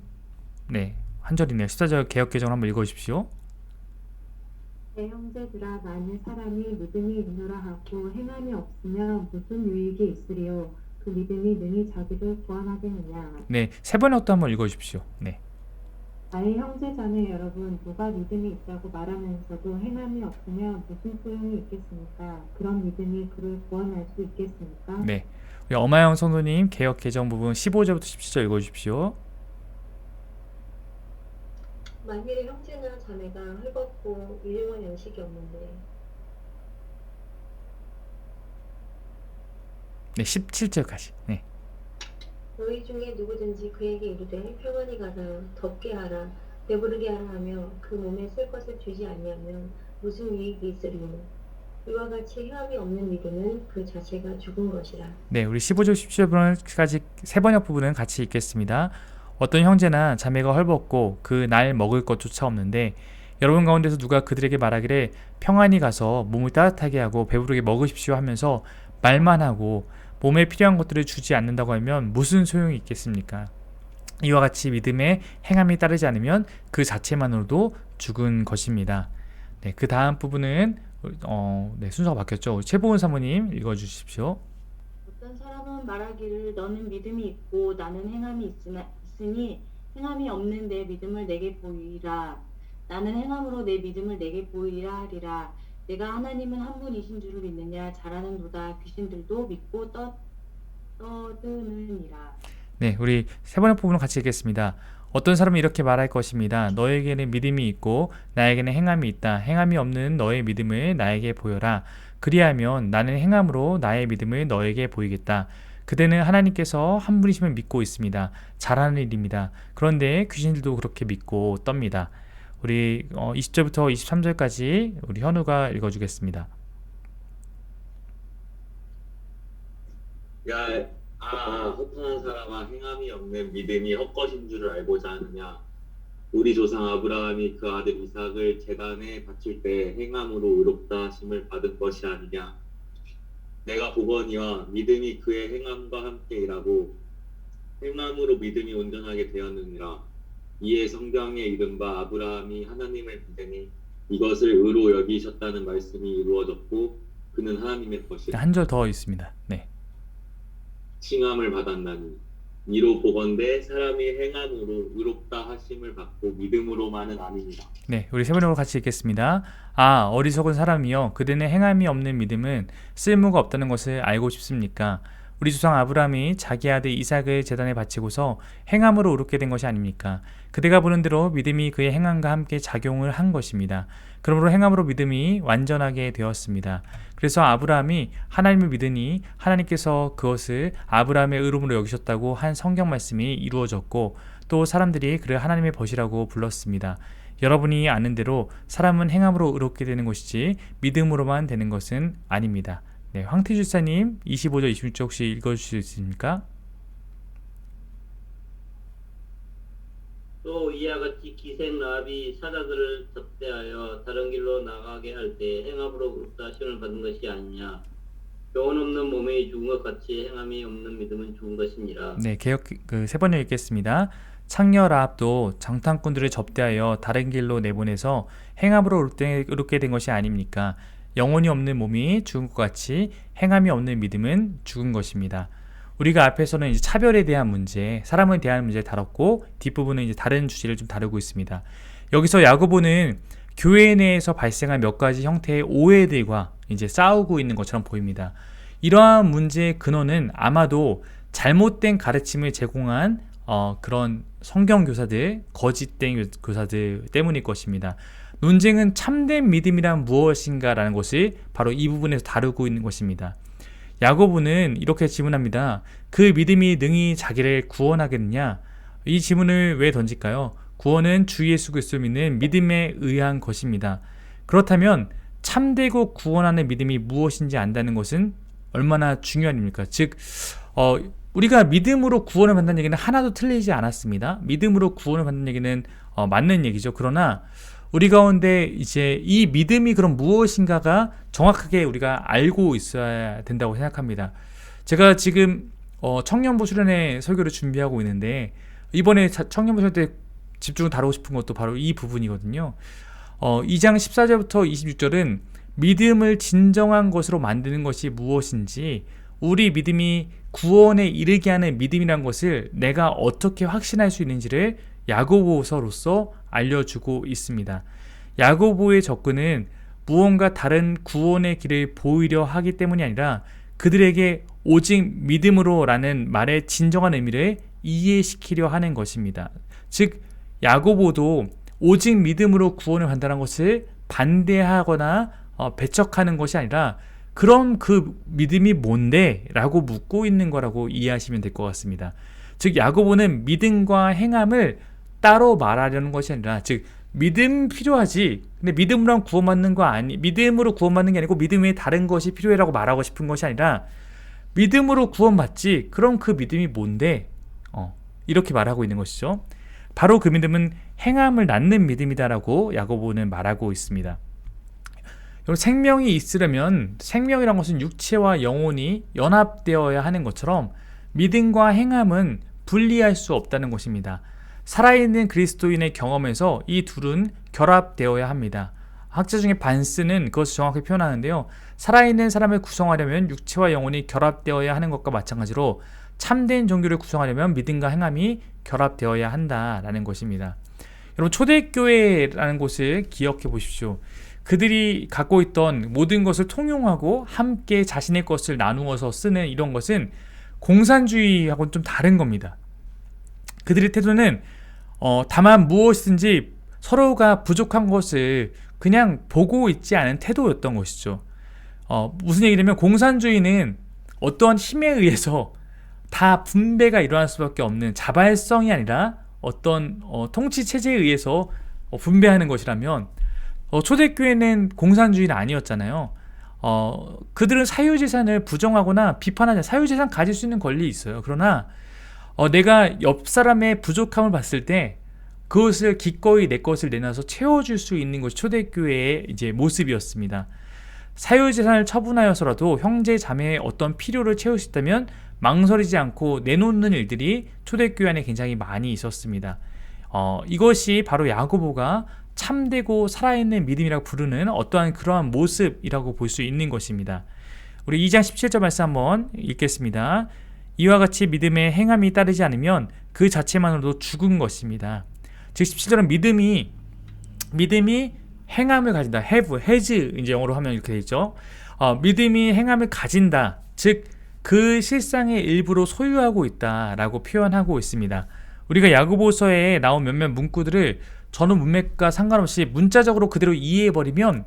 네, 한 절이네요. 14절 개역개정을 한번 읽어주십시오. 내 형제들아, 만일 사람이 믿음이 있노라 하고 행함이 없으면 무슨 유익이 있으리요? 그 믿음이 능히 자기를 구원하겠느냐? 네, 세 번역도 한번 읽어주십시오. 네. 나의 형제 자매 여러분, 누가 믿음이 있다고 말하면서도 행함이 없으면 무슨 소용이 있겠습니까? 그런 믿음이 그를 구원할 수 있겠습니까? 네, 우리 엄하영 성도님 개역개정 부분 15절부터 17절 읽어주십시오. 만일에 형제나 자매가 헐벗고 일용할 양식이 없는데 네, 17절까지. 네. 너희 중에 누구든지 그에게 이르되 평안히 가라, 덥게 하라, 배부르게 하라 하며 그 몸에 쓸 것을 주지 아니하면 무슨 유익이 있으리요? 이와 같이 행함이 없는 믿음은 그 자체가 죽은 것이라. 네, 우리 15절 17절까지 세 번역 부분은 같이 읽겠습니다. 어떤 형제나 자매가 헐벗고 그 날 먹을 것조차 없는데 여러분 가운데서 누가 그들에게 말하기를 평안히 가서 몸을 따뜻하게 하고 배부르게 먹으십시오 하면서 말만 하고 몸에 필요한 것들을 주지 않는다고 하면 무슨 소용이 있겠습니까? 이와 같이 믿음에 행함이 따르지 않으면 그 자체만으로도 죽은 것입니다. 네, 그 다음 부분은 네, 순서가 바뀌었죠. 최보은 사모님 읽어주십시오. 어떤 사람은 말하기를 너는 믿음이 있고 나는 행함이 있으니 행함이 없는 내 믿음을 내게 보이라. 나는 행함으로 내 믿음을 내게 보이라 하리라. 내가 하나님은 한 분이신 줄을 믿느냐? 잘하는도다. 귀신들도 믿고 떠드느니라. 네, 우리 세 번째 부분을 같이 읽겠습니다. 어떤 사람은 이렇게 말할 것입니다. 너에게는 믿음이 있고 나에게는 행함이 있다. 행함이 없는 너의 믿음을 나에게 보여라. 그리하면 나는 행함으로 나의 믿음을 너에게 보이겠다. 그대는 하나님께서 한 분이심을 믿고 있습니다. 잘하는 일입니다. 그런데 귀신들도 그렇게 믿고 떱니다. 우리 20절부터 23절까지 우리 현우가 읽어주겠습니다. 허탄한 사람아, 행함이 없는 믿음이 헛것인 줄을 알고자 하느냐? 우리 조상 아브라함이 그 아들 이삭을 제단에 바칠 때 행함으로 의롭다 하심을 받은 것이 아니냐? 내가 보거니와 믿음이 그의 행함과 함께 일하고 행함으로 믿음이 온전하게 되었느니라. 이에 성경에 이른 바 아브라함이 하나님을 믿으니 이것을 의로 여기셨다는 말씀이 이루어졌고 그는 하나님의 것이라. 한 절 더 있습니다. 네. 칭함을 받았나니 이로 보건대 사람이 행함으로 의롭다 하심을 받고 믿음으로만은 아니니라. 네, 우리 세 번역으로 같이 읽겠습니다. 어리석은 사람이여, 그대는 행함이 없는 믿음은 쓸모가 없다는 것을 알고 싶습니까? 우리 조상 아브라함이 자기 아들 이삭을 제단에 바치고서 행함으로 의롭게 된 것이 아닙니까? 그대가 보는 대로 믿음이 그의 행함과 함께 작용을 한 것입니다. 그러므로 행함으로 믿음이 완전하게 되었습니다. 그래서 아브라함이 하나님을 믿으니 하나님께서 그것을 아브라함의 의로움으로 여기셨다고 한 성경 말씀이 이루어졌고, 또 사람들이 그를 하나님의 벗이라고 불렀습니다. 여러분이 아는 대로 사람은 행함으로 의롭게 되는 것이지 믿음으로만 되는 것은 아닙니다. 네, 황태주사님 25절 26절 혹시 읽어주실 수 있습니까? 또 이와 같이 기생 라합이 사자들을 접대하여 다른 길로 나가게 할 때 행함으로 의롭다 하심을 받은 것이 아니냐. 영혼 없는 몸이 죽은 것 같이 행함이 없는 믿음은 죽은 것이니라. 네, 개역 세 번째 읽겠습니다. 창녀 라합도 장탄꾼들을 접대하여 다른 길로 내보내서 행함으로 의롭게 된 것이 아닙니까? 영혼이 없는 몸이 죽은 것 같이 행함이 없는 믿음은 죽은 것입니다. 우리가 앞에서는 이제 차별에 대한 문제, 사람에 대한 문제를 다뤘고, 뒷부분은 이제 다른 주제를 좀 다루고 있습니다. 여기서 야고보는 교회 내에서 발생한 몇 가지 형태의 오해들과 이제 싸우고 있는 것처럼 보입니다. 이러한 문제의 근원은 아마도 잘못된 가르침을 제공한 그런 성경 교사들, 거짓된 교사들 때문일 것입니다. 논쟁은 참된 믿음이란 무엇인가 라는 것을 바로 이 부분에서 다루고 있는 것입니다. 야고보는 이렇게 질문합니다. 그 믿음이 능히 자기를 구원하겠느냐? 이 질문을 왜 던질까요? 구원은 주 예수 그리스도를 믿는 믿음에 의한 것입니다. 그렇다면 참되고 구원하는 믿음이 무엇인지 안다는 것은 얼마나 중요한 일입니까? 즉 우리가 믿음으로 구원을 받는 얘기는 하나도 틀리지 않았습니다. 믿음으로 구원을 받는 얘기는 맞는 얘기죠. 그러나 우리 가운데 이제 이 믿음이 그럼 무엇인가가 정확하게 우리가 알고 있어야 된다고 생각합니다. 제가 지금 청년부 수련회 설교를 준비하고 있는데, 이번에 청년부 수련회 때 집중을 다루고 싶은 것도 바로 이 부분이거든요. 2장 14절부터 26절은 믿음을 진정한 것으로 만드는 것이 무엇인지, 우리 믿음이 구원에 이르게 하는 믿음이란 것을 내가 어떻게 확신할 수 있는지를 야고보서로서 알려주고 있습니다. 야고보의 접근은 무언가 다른 구원의 길을 보이려 하기 때문이 아니라 그들에게 오직 믿음으로 라는 말의 진정한 의미를 이해시키려 하는 것입니다. 즉 야고보도 오직 믿음으로 구원을 받는다는 것을 반대하거나 배척하는 것이 아니라 그럼 그 믿음이 뭔데? 라고 묻고 있는 거라고 이해하시면 될 것 같습니다. 즉 야고보는 믿음과 행함을 따로 말하려는 것이 아니라, 즉 믿음 필요하지, 근데 믿음으로 구원받는 거 믿음으로 구원받는 게 아니고 믿음 외에 다른 것이 필요해라고 말하고 싶은 것이 아니라, 믿음으로 구원받지, 그럼 그 믿음이 뭔데? 이렇게 말하고 있는 것이죠. 바로 그 믿음은 행함을 낳는 믿음이다라고 야고보는 말하고 있습니다. 생명이 있으려면, 생명이란 것은 육체와 영혼이 연합되어야 하는 것처럼 믿음과 행함은 분리할 수 없다는 것입니다. 살아있는 그리스도인의 경험에서 이 둘은 결합되어야 합니다. 학자 중에 반스는 그것을 정확히 표현하는데요. 살아있는 사람을 구성하려면 육체와 영혼이 결합되어야 하는 것과 마찬가지로 참된 종교를 구성하려면 믿음과 행함이 결합되어야 한다라는 것입니다. 여러분, 초대교회라는 곳을 기억해 보십시오. 그들이 갖고 있던 모든 것을 통용하고 함께 자신의 것을 나누어서 쓰는 이런 것은 공산주의하고는 좀 다른 겁니다. 그들의 태도는 다만 무엇이든지 서로가 부족한 것을 그냥 보고 있지 않은 태도였던 것이죠. 무슨 얘기냐면, 공산주의는 어떠한 힘에 의해서 다 분배가 일어날 수밖에 없는 자발성이 아니라 어떤 통치 체제에 의해서 분배하는 것이라면, 초대교회는 공산주의는 아니었잖아요. 그들은 사유재산을 부정하거나 비판하지, 사유재산 가질 수 있는 권리 있어요. 그러나 내가 옆 사람의 부족함을 봤을 때 그것을 기꺼이 내 것을 내놔서 채워줄 수 있는 것이 초대교회의 이제 모습이었습니다. 사유재산을 처분하여서라도 형제 자매의 어떤 필요를 채울 수 있다면 망설이지 않고 내놓는 일들이 초대교회 안에 굉장히 많이 있었습니다. 이것이 바로 야고보가 참되고 살아있는 믿음이라고 부르는 어떠한 그러한 모습이라고 볼 수 있는 것입니다. 우리 2장 17절 말씀 한번 읽겠습니다. 이와 같이 믿음에 행함이 따르지 않으면 그 자체만으로도 죽은 것입니다. 즉 17절은 믿음이 행함을 가진다. have, has 이제 영어로 하면 이렇게 되죠. 믿음이 행함을 가진다. 즉 그 실상의 일부로 소유하고 있다라고 표현하고 있습니다. 우리가 야고보서에 나온 몇몇 문구들을 전후 문맥과 상관없이 문자적으로 그대로 이해해버리면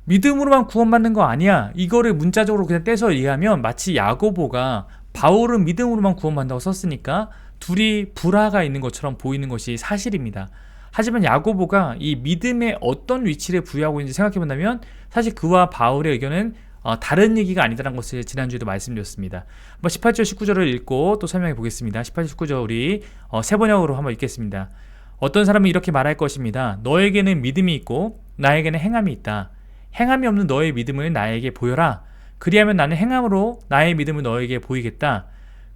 믿음으로만 구원받는 거 아니야, 이거를 문자적으로 그냥 떼서 이해하면 마치 야고보가 바울은 믿음으로만 구원받는다고 썼으니까 둘이 불화가 있는 것처럼 보이는 것이 사실입니다. 하지만 야고보가 이 믿음에 어떤 위치를 부여하고 있는지 생각해 본다면 사실 그와 바울의 의견은 다른 얘기가 아니다라는 것을 지난주에도 말씀드렸습니다. 한번 18절 19절을 읽고 또 설명해 보겠습니다. 18절 19절 우리 세 번역으로 한번 읽겠습니다. 어떤 사람은 이렇게 말할 것입니다. 너에게는 믿음이 있고 나에게는 행함이 있다. 행함이 없는 너의 믿음을 나에게 보여라. 그리하면 나는 행함으로 나의 믿음을 너에게 보이겠다.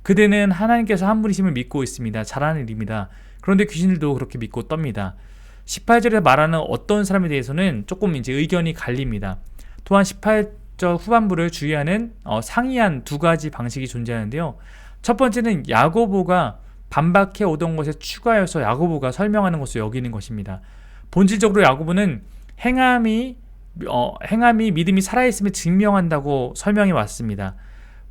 그대는 하나님께서 한 분이심을 믿고 있습니다. 잘하는 일입니다. 그런데 귀신들도 그렇게 믿고 떱니다. 18절에 말하는 어떤 사람에 대해서는 조금 이제 의견이 갈립니다. 또한 18절 후반부를 주의하는 상이한 두 가지 방식이 존재하는데요. 첫 번째는 야고보가 반박해 오던 것에 추가해서 야고보가 설명하는 것을 여기는 것입니다. 본질적으로 야고보는 행함이 믿음이 살아있음을 증명한다고 설명해 왔습니다.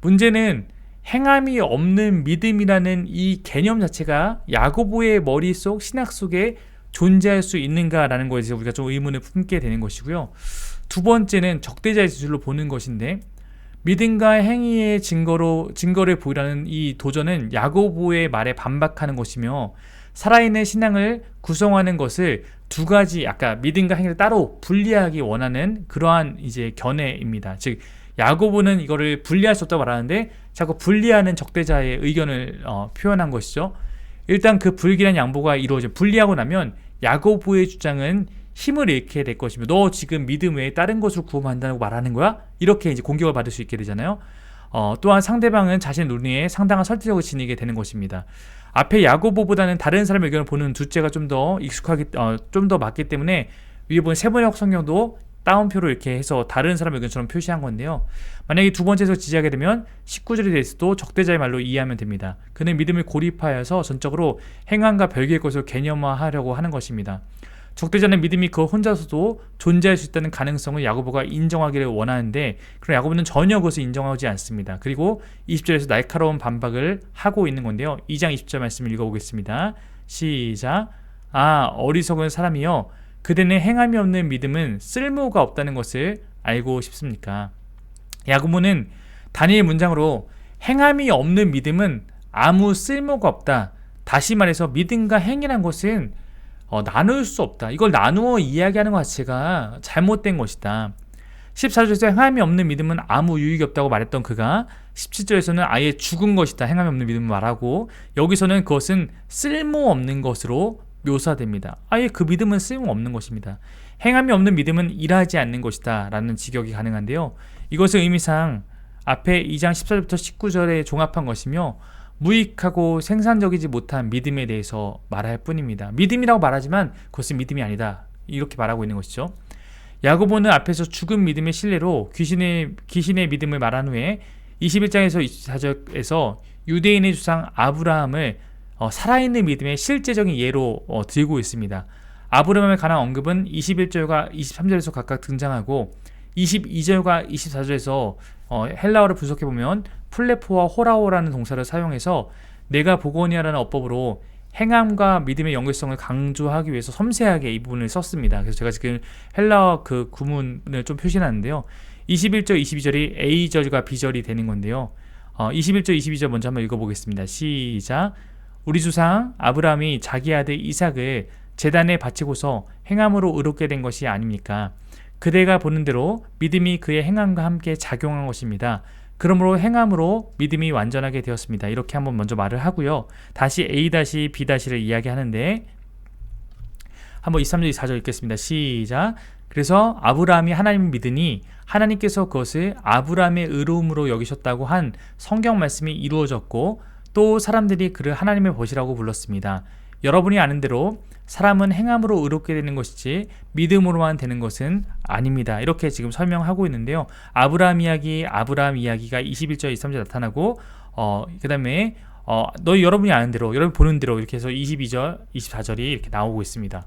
문제는 행함이 없는 믿음이라는 이 개념 자체가 야고보의 머릿속 신학 속에 존재할 수 있는가라는 거에 대해서 우리가 좀 의문을 품게 되는 것이고요. 두 번째는 적대자의 기술로 보는 것인데, 믿음과 행위의 증거를 보이라는 이 도전은 야고보의 말에 반박하는 것이며, 살아있는 신앙을 구성하는 것을 두 가지 아까 믿음과 행위를 따로 분리하기 원하는 그러한 이제 견해입니다. 즉 야고보는 이거를 분리할 수 없다고 말하는데 자꾸 분리하는 적대자의 의견을 표현한 것이죠. 일단 그 불길한 양보가 분리하고 나면 야고보의 주장은 힘을 잃게 될 것이며, 너 지금 믿음 외에 다른 것을 구원한다고 말하는 거야? 이렇게 이제 공격을 받을 수 있게 되잖아요. 또한 상대방은 자신의 논리에 상당한 설득력을 지니게 되는 것입니다. 앞에 야고보보다는 다른 사람의 의견을 보는 둘째가 좀 더 좀 더 맞기 때문에 위에 보면 세번역 성경도 따옴표로 이렇게 해서 다른 사람의 의견처럼 표시한 건데요. 만약에 두 번째에서 지지하게 되면 19절에 대해서도 적대자의 말로 이해하면 됩니다. 그는 믿음을 고립하여서 전적으로 행함과 별개의 것을 개념화하려고 하는 것입니다. 적대자는 믿음이 그 혼자서도 존재할 수 있다는 가능성을 야고보가 인정하기를 원하는데, 그럼 야고보는 전혀 그것을 인정하지 않습니다. 그리고 20절에서 날카로운 반박을 하고 있는 건데요. 2장 20절 말씀을 읽어보겠습니다. 시작. 어리석은 사람이여, 그대는 행함이 없는 믿음은 쓸모가 없다는 것을 알고 싶습니까? 야고보는 단일 문장으로 행함이 없는 믿음은 아무 쓸모가 없다. 다시 말해서 믿음과 행위란 것은 나눌 수 없다. 이걸 나누어 이야기하는 것 자체가 잘못된 것이다. 14절에서 행함이 없는 믿음은 아무 유익이 없다고 말했던 그가 17절에서는 아예 죽은 것이다. 행함이 없는 믿음을 말하고, 여기서는 그것은 쓸모없는 것으로 묘사됩니다. 아예 그 믿음은 쓸모없는 것입니다. 행함이 없는 믿음은 일하지 않는 것이다 라는 직역이 가능한데요. 이것은 의미상 앞에 2장 14절부터 19절에 종합한 것이며, 무익하고 생산적이지 못한 믿음에 대해서 말할 뿐입니다. 믿음이라고 말하지만 그것은 믿음이 아니다, 이렇게 말하고 있는 것이죠. 야고보는 앞에서 죽은 믿음의 신뢰로 귀신의 믿음을 말한 후에 21장에서 24절에서 유대인의 주상 아브라함을 살아있는 믿음의 실제적인 예로 들고 있습니다. 아브라함에 관한 언급은 21절과 23절에서 각각 등장하고, 22절과 24절에서 헬라어를 분석해보면 플레포와 호라오라는 동사를 사용해서 내가 보거니아라는 어법으로 행함과 믿음의 연결성을 강조하기 위해서 섬세하게 이 부분을 썼습니다. 그래서 제가 지금 헬라어 그 구문을 좀 표시해놨는데요. 21절, 22절이 A절과 B절이 되는 건데요. 21절, 22절 먼저 한번 읽어보겠습니다. 시작. 우리 조상 아브라함이 자기 아들 이삭을 제단에 바치고서 행함으로 의롭게 된 것이 아닙니까? 그대가 보는 대로 믿음이 그의 행함과 함께 작용한 것입니다. 그러므로 행함으로 믿음이 완전하게 되었습니다. 이렇게 한번 먼저 말을 하고요. 다시 A-B-를 이야기하는데, 한번 23절 24절 읽겠습니다. 시작. 그래서 아브라함이 하나님을 믿으니 하나님께서 그것을 아브라함의 의로움으로 여기셨다고 한 성경 말씀이 이루어졌고, 또 사람들이 그를 하나님의 벗이라고 불렀습니다. 여러분이 아는 대로 사람은 행함으로 의롭게 되는 것이지 믿음으로만 되는 것은 아닙니다. 이렇게 지금 설명하고 있는데요. 아브라함 이야기가 21절, 23절 나타나고, 그 다음에 여러분이 아는 대로, 여러분 보는 대로 이렇게 해서 22절, 24절이 이렇게 나오고 있습니다.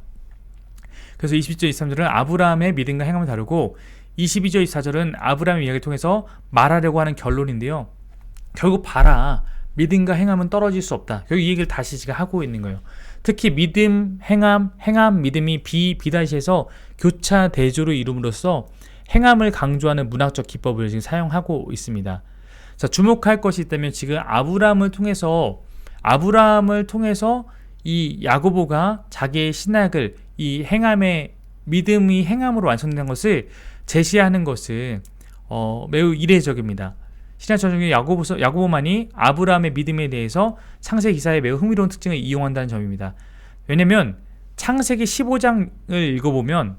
그래서 21절, 23절은 아브라함의 믿음과 행함을 다루고, 22절, 24절은 아브라함의 이야기를 통해서 말하려고 하는 결론인데요. 결국 봐라. 믿음과 행함은 떨어질 수 없다. 결국 이 얘기를 다시 지금 하고 있는 거예요. 특히 믿음, 행함, 믿음이 비다시에서 교차 대조를 이룸으로써 행함을 강조하는 문학적 기법을 지금 사용하고 있습니다. 자, 주목할 것이 있다면 지금 아브라함을 통해서 이 야고보가 자기의 신학을 이 행함의 믿음이 행함으로 완성된 것을 제시하는 것은 매우 이례적입니다. 신약성 중에 야고보만이 아브라함의 믿음에 대해서 창세기 기사의 매우 흥미로운 특징을 이용한다는 점입니다. 왜냐면 창세기 15장을 읽어보면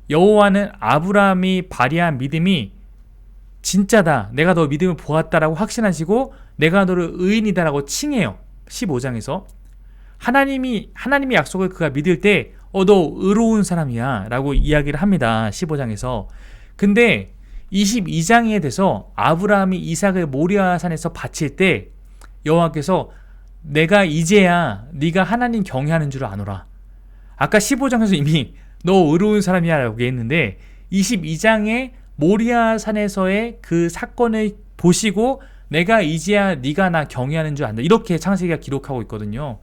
여호와는 아브라함이 발휘한 믿음이 진짜다, 내가 너 믿음을 보았다라고 확신하시고 내가 너를 의인이다라고 칭해요. 15장에서 하나님의 약속을 그가 믿을 때 너 의로운 사람이야 라고 이야기를 합니다. 15장에서. 근데 22장에 돼서 아브라함이 이삭을 모리아산에서 바칠 때 여호와께서 내가 이제야 네가 하나님 경외하는 줄 아노라. 아까 15장에서 이미 너 의로운 사람이야 라고 했는데 22장에 모리아산에서의 그 사건을 보시고 내가 이제야 네가 나 경외하는 줄 안다. 이렇게 창세기가 기록하고 있거든요.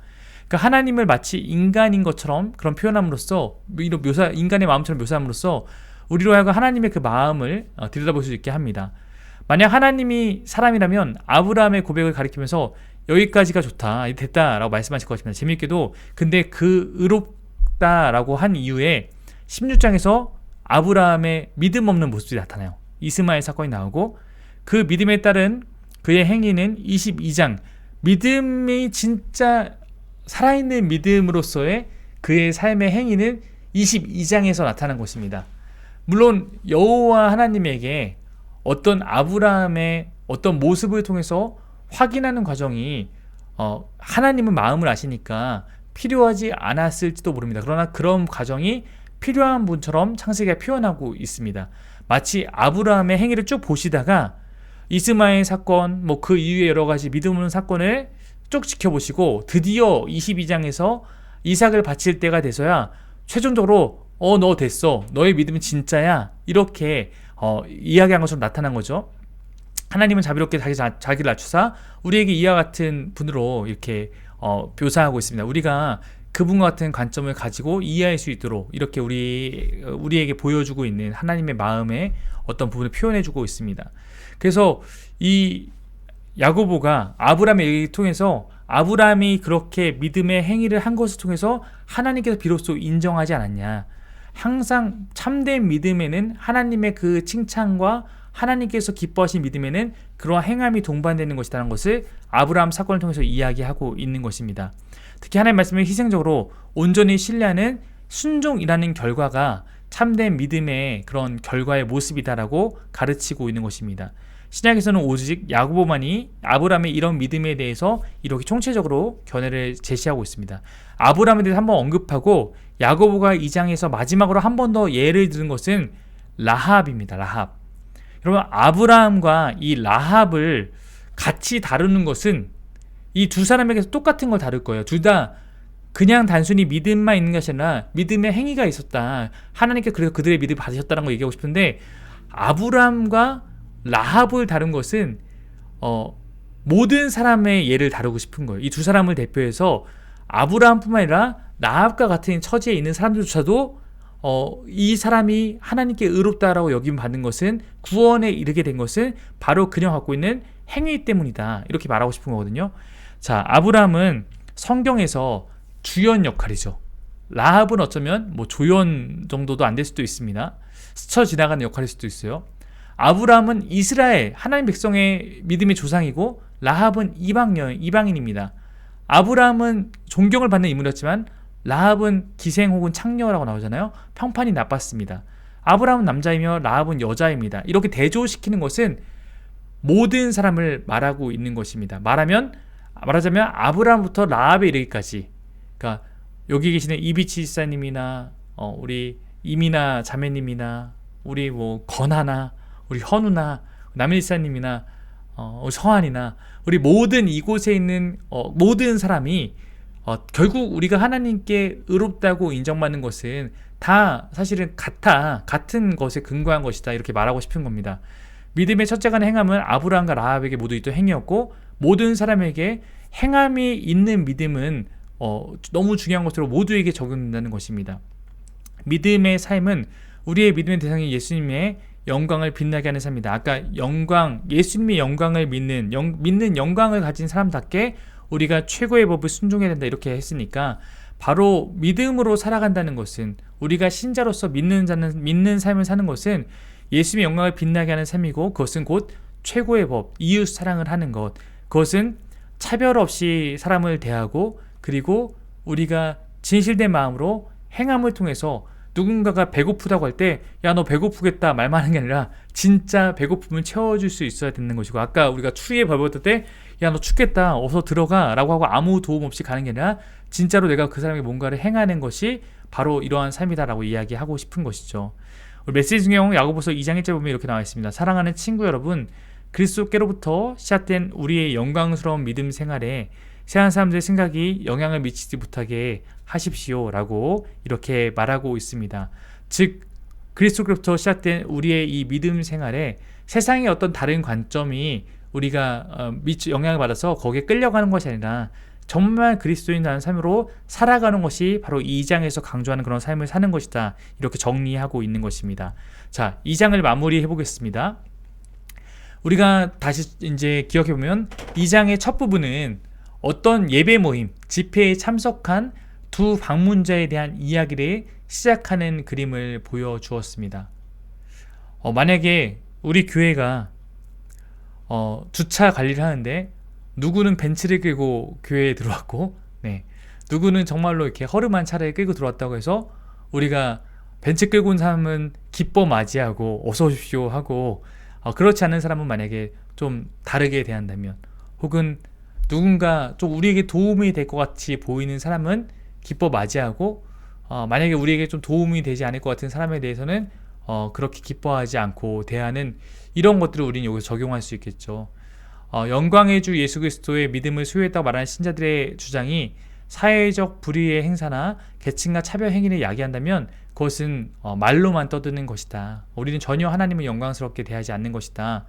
그러니까 하나님을 마치 인간인 것처럼 그런 표현함으로써 인간의 마음처럼 묘사함으로써 우리로 하여금 하나님의 그 마음을 들여다볼 수 있게 합니다. 만약 하나님이 사람이라면 아브라함의 고백을 가리키면서 여기까지가 좋다, 됐다라고 말씀하실 것입니다. 재밌게도 근데 그 의롭다라고 한 이후에 16장에서 아브라함의 믿음 없는 모습이 나타나요. 이스마엘 사건이 나오고 그 믿음에 따른 그의 행위는 22장, 믿음이 진짜 살아있는 믿음으로서의 그의 삶의 행위는 22장에서 나타난 것입니다. 물론 여호와 하나님에게 어떤 아브라함의 어떤 모습을 통해서 확인하는 과정이 하나님은 마음을 아시니까 필요하지 않았을지도 모릅니다. 그러나 그런 과정이 필요한 분처럼 창세기가 표현하고 있습니다. 마치 아브라함의 행위를 쭉 보시다가 이스마엘 사건, 그 이후에 여러 가지 믿음 없는 사건을 쭉 지켜보시고 드디어 22장에서 이삭을 바칠 때가 돼서야 최종적으로 너 됐어, 너의 믿음은 진짜야, 이렇게 이야기한 것처럼 나타난 거죠. 하나님은 자비롭게 자기를 낮추사 우리에게 이와 같은 분으로 이렇게 묘사하고 있습니다. 우리가 그분과 같은 관점을 가지고 이해할 수 있도록 이렇게 우리에게 보여주고 있는 하나님의 마음의 어떤 부분을 표현해주고 있습니다. 그래서 이 야고보가 아브라함의 얘기를 통해서 아브라함이 그렇게 믿음의 행위를 한 것을 통해서 하나님께서 비로소 인정하지 않았냐. 항상 참된 믿음에는 하나님의 그 칭찬과 하나님께서 기뻐하신 믿음에는 그러한 행함이 동반되는 것이라는 것을 아브라함 사건을 통해서 이야기하고 있는 것입니다. 특히 하나님의 말씀을 희생적으로 온전히 신뢰하는 순종이라는 결과가 참된 믿음의 그런 결과의 모습이다라고 가르치고 있는 것입니다. 신약에서는 오직 야고보만이 아브라함의 이런 믿음에 대해서 이렇게 총체적으로 견해를 제시하고 있습니다. 아브라함에 대해서 한번 언급하고 야고보가 2장에서 마지막으로 한 번 더 예를 들은 것은 라합입니다. 라합. 여러분, 아브라함과 이 라합을 같이 다루는 것은 이 두 사람에게서 똑같은 걸 다룰 거예요. 둘 다 그냥 단순히 믿음만 있는 것이 아니라 믿음의 행위가 있었다. 하나님께 그래서 그들의 믿음을 받으셨다는 걸 얘기하고 싶은데 아브라함과 라합을 다룬 것은 모든 사람의 예를 다루고 싶은 거예요. 이 두 사람을 대표해서 아브라함뿐만 아니라 라합과 같은 처지에 있는 사람들조차도 이 사람이 하나님께 의롭다라고 여김 받는 것은, 구원에 이르게 된 것은 바로 그녀가 갖고 있는 행위 때문이다, 이렇게 말하고 싶은 거거든요. 자, 아브라함은 성경에서 주연 역할이죠. 라합은 어쩌면 조연 정도도 안 될 수도 있습니다. 스쳐 지나가는 역할일 수도 있어요. 아브라함은 이스라엘 하나님 백성의 믿음의 조상이고 라합은 이방인입니다. 아브라함은 존경을 받는 인물이었지만 라합은 기생 혹은 창녀라고 나오잖아요. 평판이 나빴습니다. 아브라함은 남자이며 라합은 여자입니다. 이렇게 대조시키는 것은 모든 사람을 말하고 있는 것입니다. 말하자면 아브라함부터 라합에 이르기까지, 그러니까 여기 계시는 이비치 집사님이나 우리 이미나 자매님이나 우리 건하나 우리 현우나 남일 집사님이나 우리 서한이나 우리 모든 이곳에 있는 모든 사람이 결국 우리가 하나님께 의롭다고 인정받는 것은 다 사실은 같은 것에 근거한 것이다, 이렇게 말하고 싶은 겁니다. 믿음의 첫째가 하는 행함은 아브라함과 라합에게 모두 있던 행위였고 모든 사람에게 행함이 있는 믿음은 너무 중요한 것으로 모두에게 적용된다는 것입니다. 믿음의 삶은 우리의 믿음의 대상이 예수님의 영광을 빛나게 하는 삶이다. 아까 예수님의 영광을 믿는 영광을 가진 사람답게 우리가 최고의 법을 순종해야 된다 이렇게 했으니까 바로 믿음으로 살아간다는 것은 우리가 신자로서 믿는 삶을 사는 것은 예수님의 영광을 빛나게 하는 삶이고 그것은 곧 최고의 법, 이웃 사랑을 하는 것. 그것은 차별 없이 사람을 대하고 그리고 우리가 진실된 마음으로 행함을 통해서 누군가가 배고프다고 할 때 야 너 배고프겠다 말만 하는 게 아니라 진짜 배고픔을 채워줄 수 있어야 되는 것이고 아까 우리가 추위에 벌벌 때 야 너 춥겠다 어서 들어가 라고 하고 아무 도움 없이 가는 게 아니라 진짜로 내가 그 사람에게 뭔가를 행하는 것이 바로 이러한 삶이다라고 이야기하고 싶은 것이죠. 우리 메시지 중에 야고보서 2장 1절 보면 이렇게 나와 있습니다. 사랑하는 친구 여러분, 그리스도께로부터 시작된 우리의 영광스러운 믿음 생활에 세상 사람들의 생각이 영향을 미치지 못하게 하십시오 라고 이렇게 말하고 있습니다. 즉 그리스도로부터 시작된 우리의 이 믿음 생활에 세상의 어떤 다른 관점이 우리가 영향을 받아서 거기에 끌려가는 것이 아니라 정말 그리스도인이라는 삶으로 살아가는 것이 바로 2장에서 강조하는 그런 삶을 사는 것이다. 이렇게 정리하고 있는 것입니다. 자, 2장을 마무리해 보겠습니다. 우리가 다시 이제 기억해보면 2장의 첫 부분은 어떤 예배 모임, 집회에 참석한 두 방문자에 대한 이야기를 시작하는 그림을 보여주었습니다. 만약에 우리 교회가 주차 관리를 하는데 누구는 벤츠를 끌고 교회에 들어왔고 누구는 정말로 이렇게 허름한 차를 끌고 들어왔다고 해서 우리가 벤츠 끌고 온 사람은 기뻐 맞이하고 어서 오십시오 하고 그렇지 않은 사람은 만약에 좀 다르게 대한다면 혹은 누군가 좀 우리에게 도움이 될 것 같이 보이는 사람은 기뻐 맞이하고 만약에 우리에게 좀 도움이 되지 않을 것 같은 사람에 대해서는 그렇게 기뻐하지 않고 대하는 이런 것들을 우리는 여기서 적용할 수 있겠죠. 영광의 주 예수 그리스도의 믿음을 소유했다고 말하는 신자들의 주장이 사회적 불의의 행사나 계층과 차별 행위를 야기한다면 그것은 말로만 떠드는 것이다. 우리는 전혀 하나님을 영광스럽게 대하지 않는 것이다.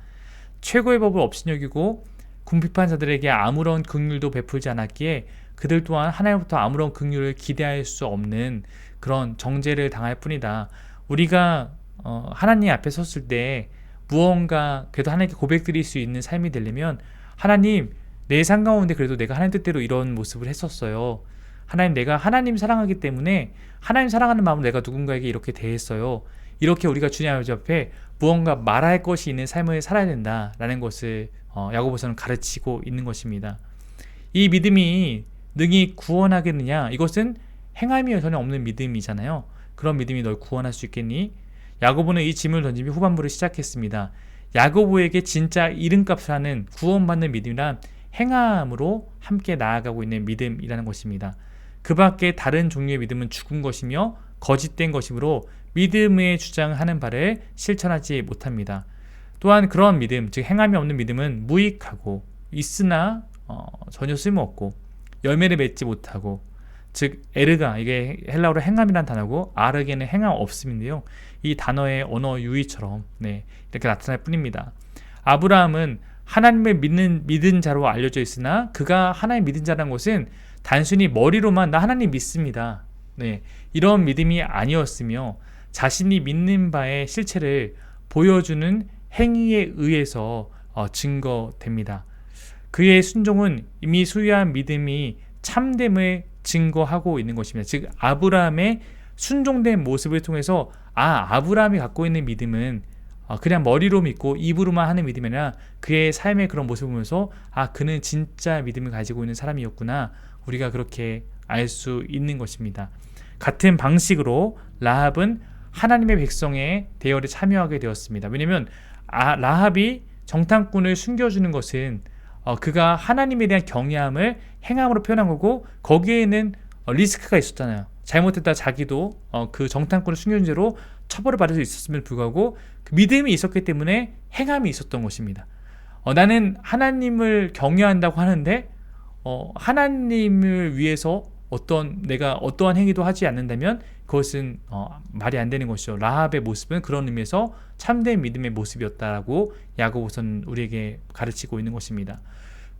최고의 법을 업신여기고 궁핍한 자들에게 아무런 긍휼도 베풀지 않았기에 그들 또한 하나님부터 아무런 긍휼을 기대할 수 없는 그런 정죄를 당할 뿐이다. 우리가 하나님 앞에 섰을 때 무언가 그래도 하나님께 고백드릴 수 있는 삶이 되려면 하나님 내 삶 가운데 그래도 내가 하나님 뜻대로 이런 모습을 했었어요. 하나님 내가 하나님 사랑하기 때문에 하나님 사랑하는 마음으로 내가 누군가에게 이렇게 대했어요. 이렇게 우리가 주님 아버지 앞에 무언가 말할 것이 있는 삶을 살아야 된다라는 것을 야고보서는 가르치고 있는 것입니다. 이 믿음이 능히 구원하겠느냐? 이것은 행함이 전혀 없는 믿음이잖아요. 그런 믿음이 널 구원할 수 있겠니? 야고보는 이 질문을 던지며 후반부를 시작했습니다. 야고보에게 진짜 이름값을 하는 구원받는 믿음이란 행함으로 함께 나아가고 있는 믿음이라는 것입니다. 그 밖에 다른 종류의 믿음은 죽은 것이며 거짓된 것이므로 믿음의 주장하는 바를 실천하지 못합니다. 또한 그런 믿음, 즉 행함이 없는 믿음은 무익하고 있으나 전혀 쓸모없고 열매를 맺지 못하고 즉 에르가 이게 헬라어로 행함이란 단어고 아르게는 행함 없음인데요. 이 단어의 언어 유의처럼 이렇게 나타날 뿐입니다. 아브라함은 하나님을 믿은 자로 알려져 있으나 그가 하나님 믿은 자라는 것은 단순히 머리로만 나 하나님 믿습니다. 이런 믿음이 아니었으며 자신이 믿는 바의 실체를 보여주는 행위에 의해서 증거됩니다. 그의 순종은 이미 소유한 믿음이 참됨을 증거하고 있는 것입니다. 즉 아브라함의 순종된 모습을 통해서 아브라함이 갖고 있는 믿음은 그냥 머리로 믿고 입으로만 하는 믿음이 아니라 그의 삶의 그런 모습을 보면서 그는 진짜 믿음을 가지고 있는 사람이었구나 우리가 그렇게 알 수 있는 것입니다. 같은 방식으로 라합은 하나님의 백성의 대열에 참여하게 되었습니다. 왜냐하면 라합이 정탐꾼을 숨겨주는 것은 그가 하나님에 대한 경외함을 행함으로 표현한 거고 거기에는 리스크가 있었잖아요. 잘못했다 자기도 그 정탐꾼을 숨겨준 죄로 처벌을 받을 수 있었음에도 불구하고 그 믿음이 있었기 때문에 행함이 있었던 것입니다. 나는 하나님을 경외한다고 하는데 하나님을 위해서 내가 어떠한 행위도 하지 않는다면 그것은 말이 안 되는 것이죠. 라합의 모습은 그런 의미에서 참된 믿음의 모습이었다라고 야고보서는 우리에게 가르치고 있는 것입니다.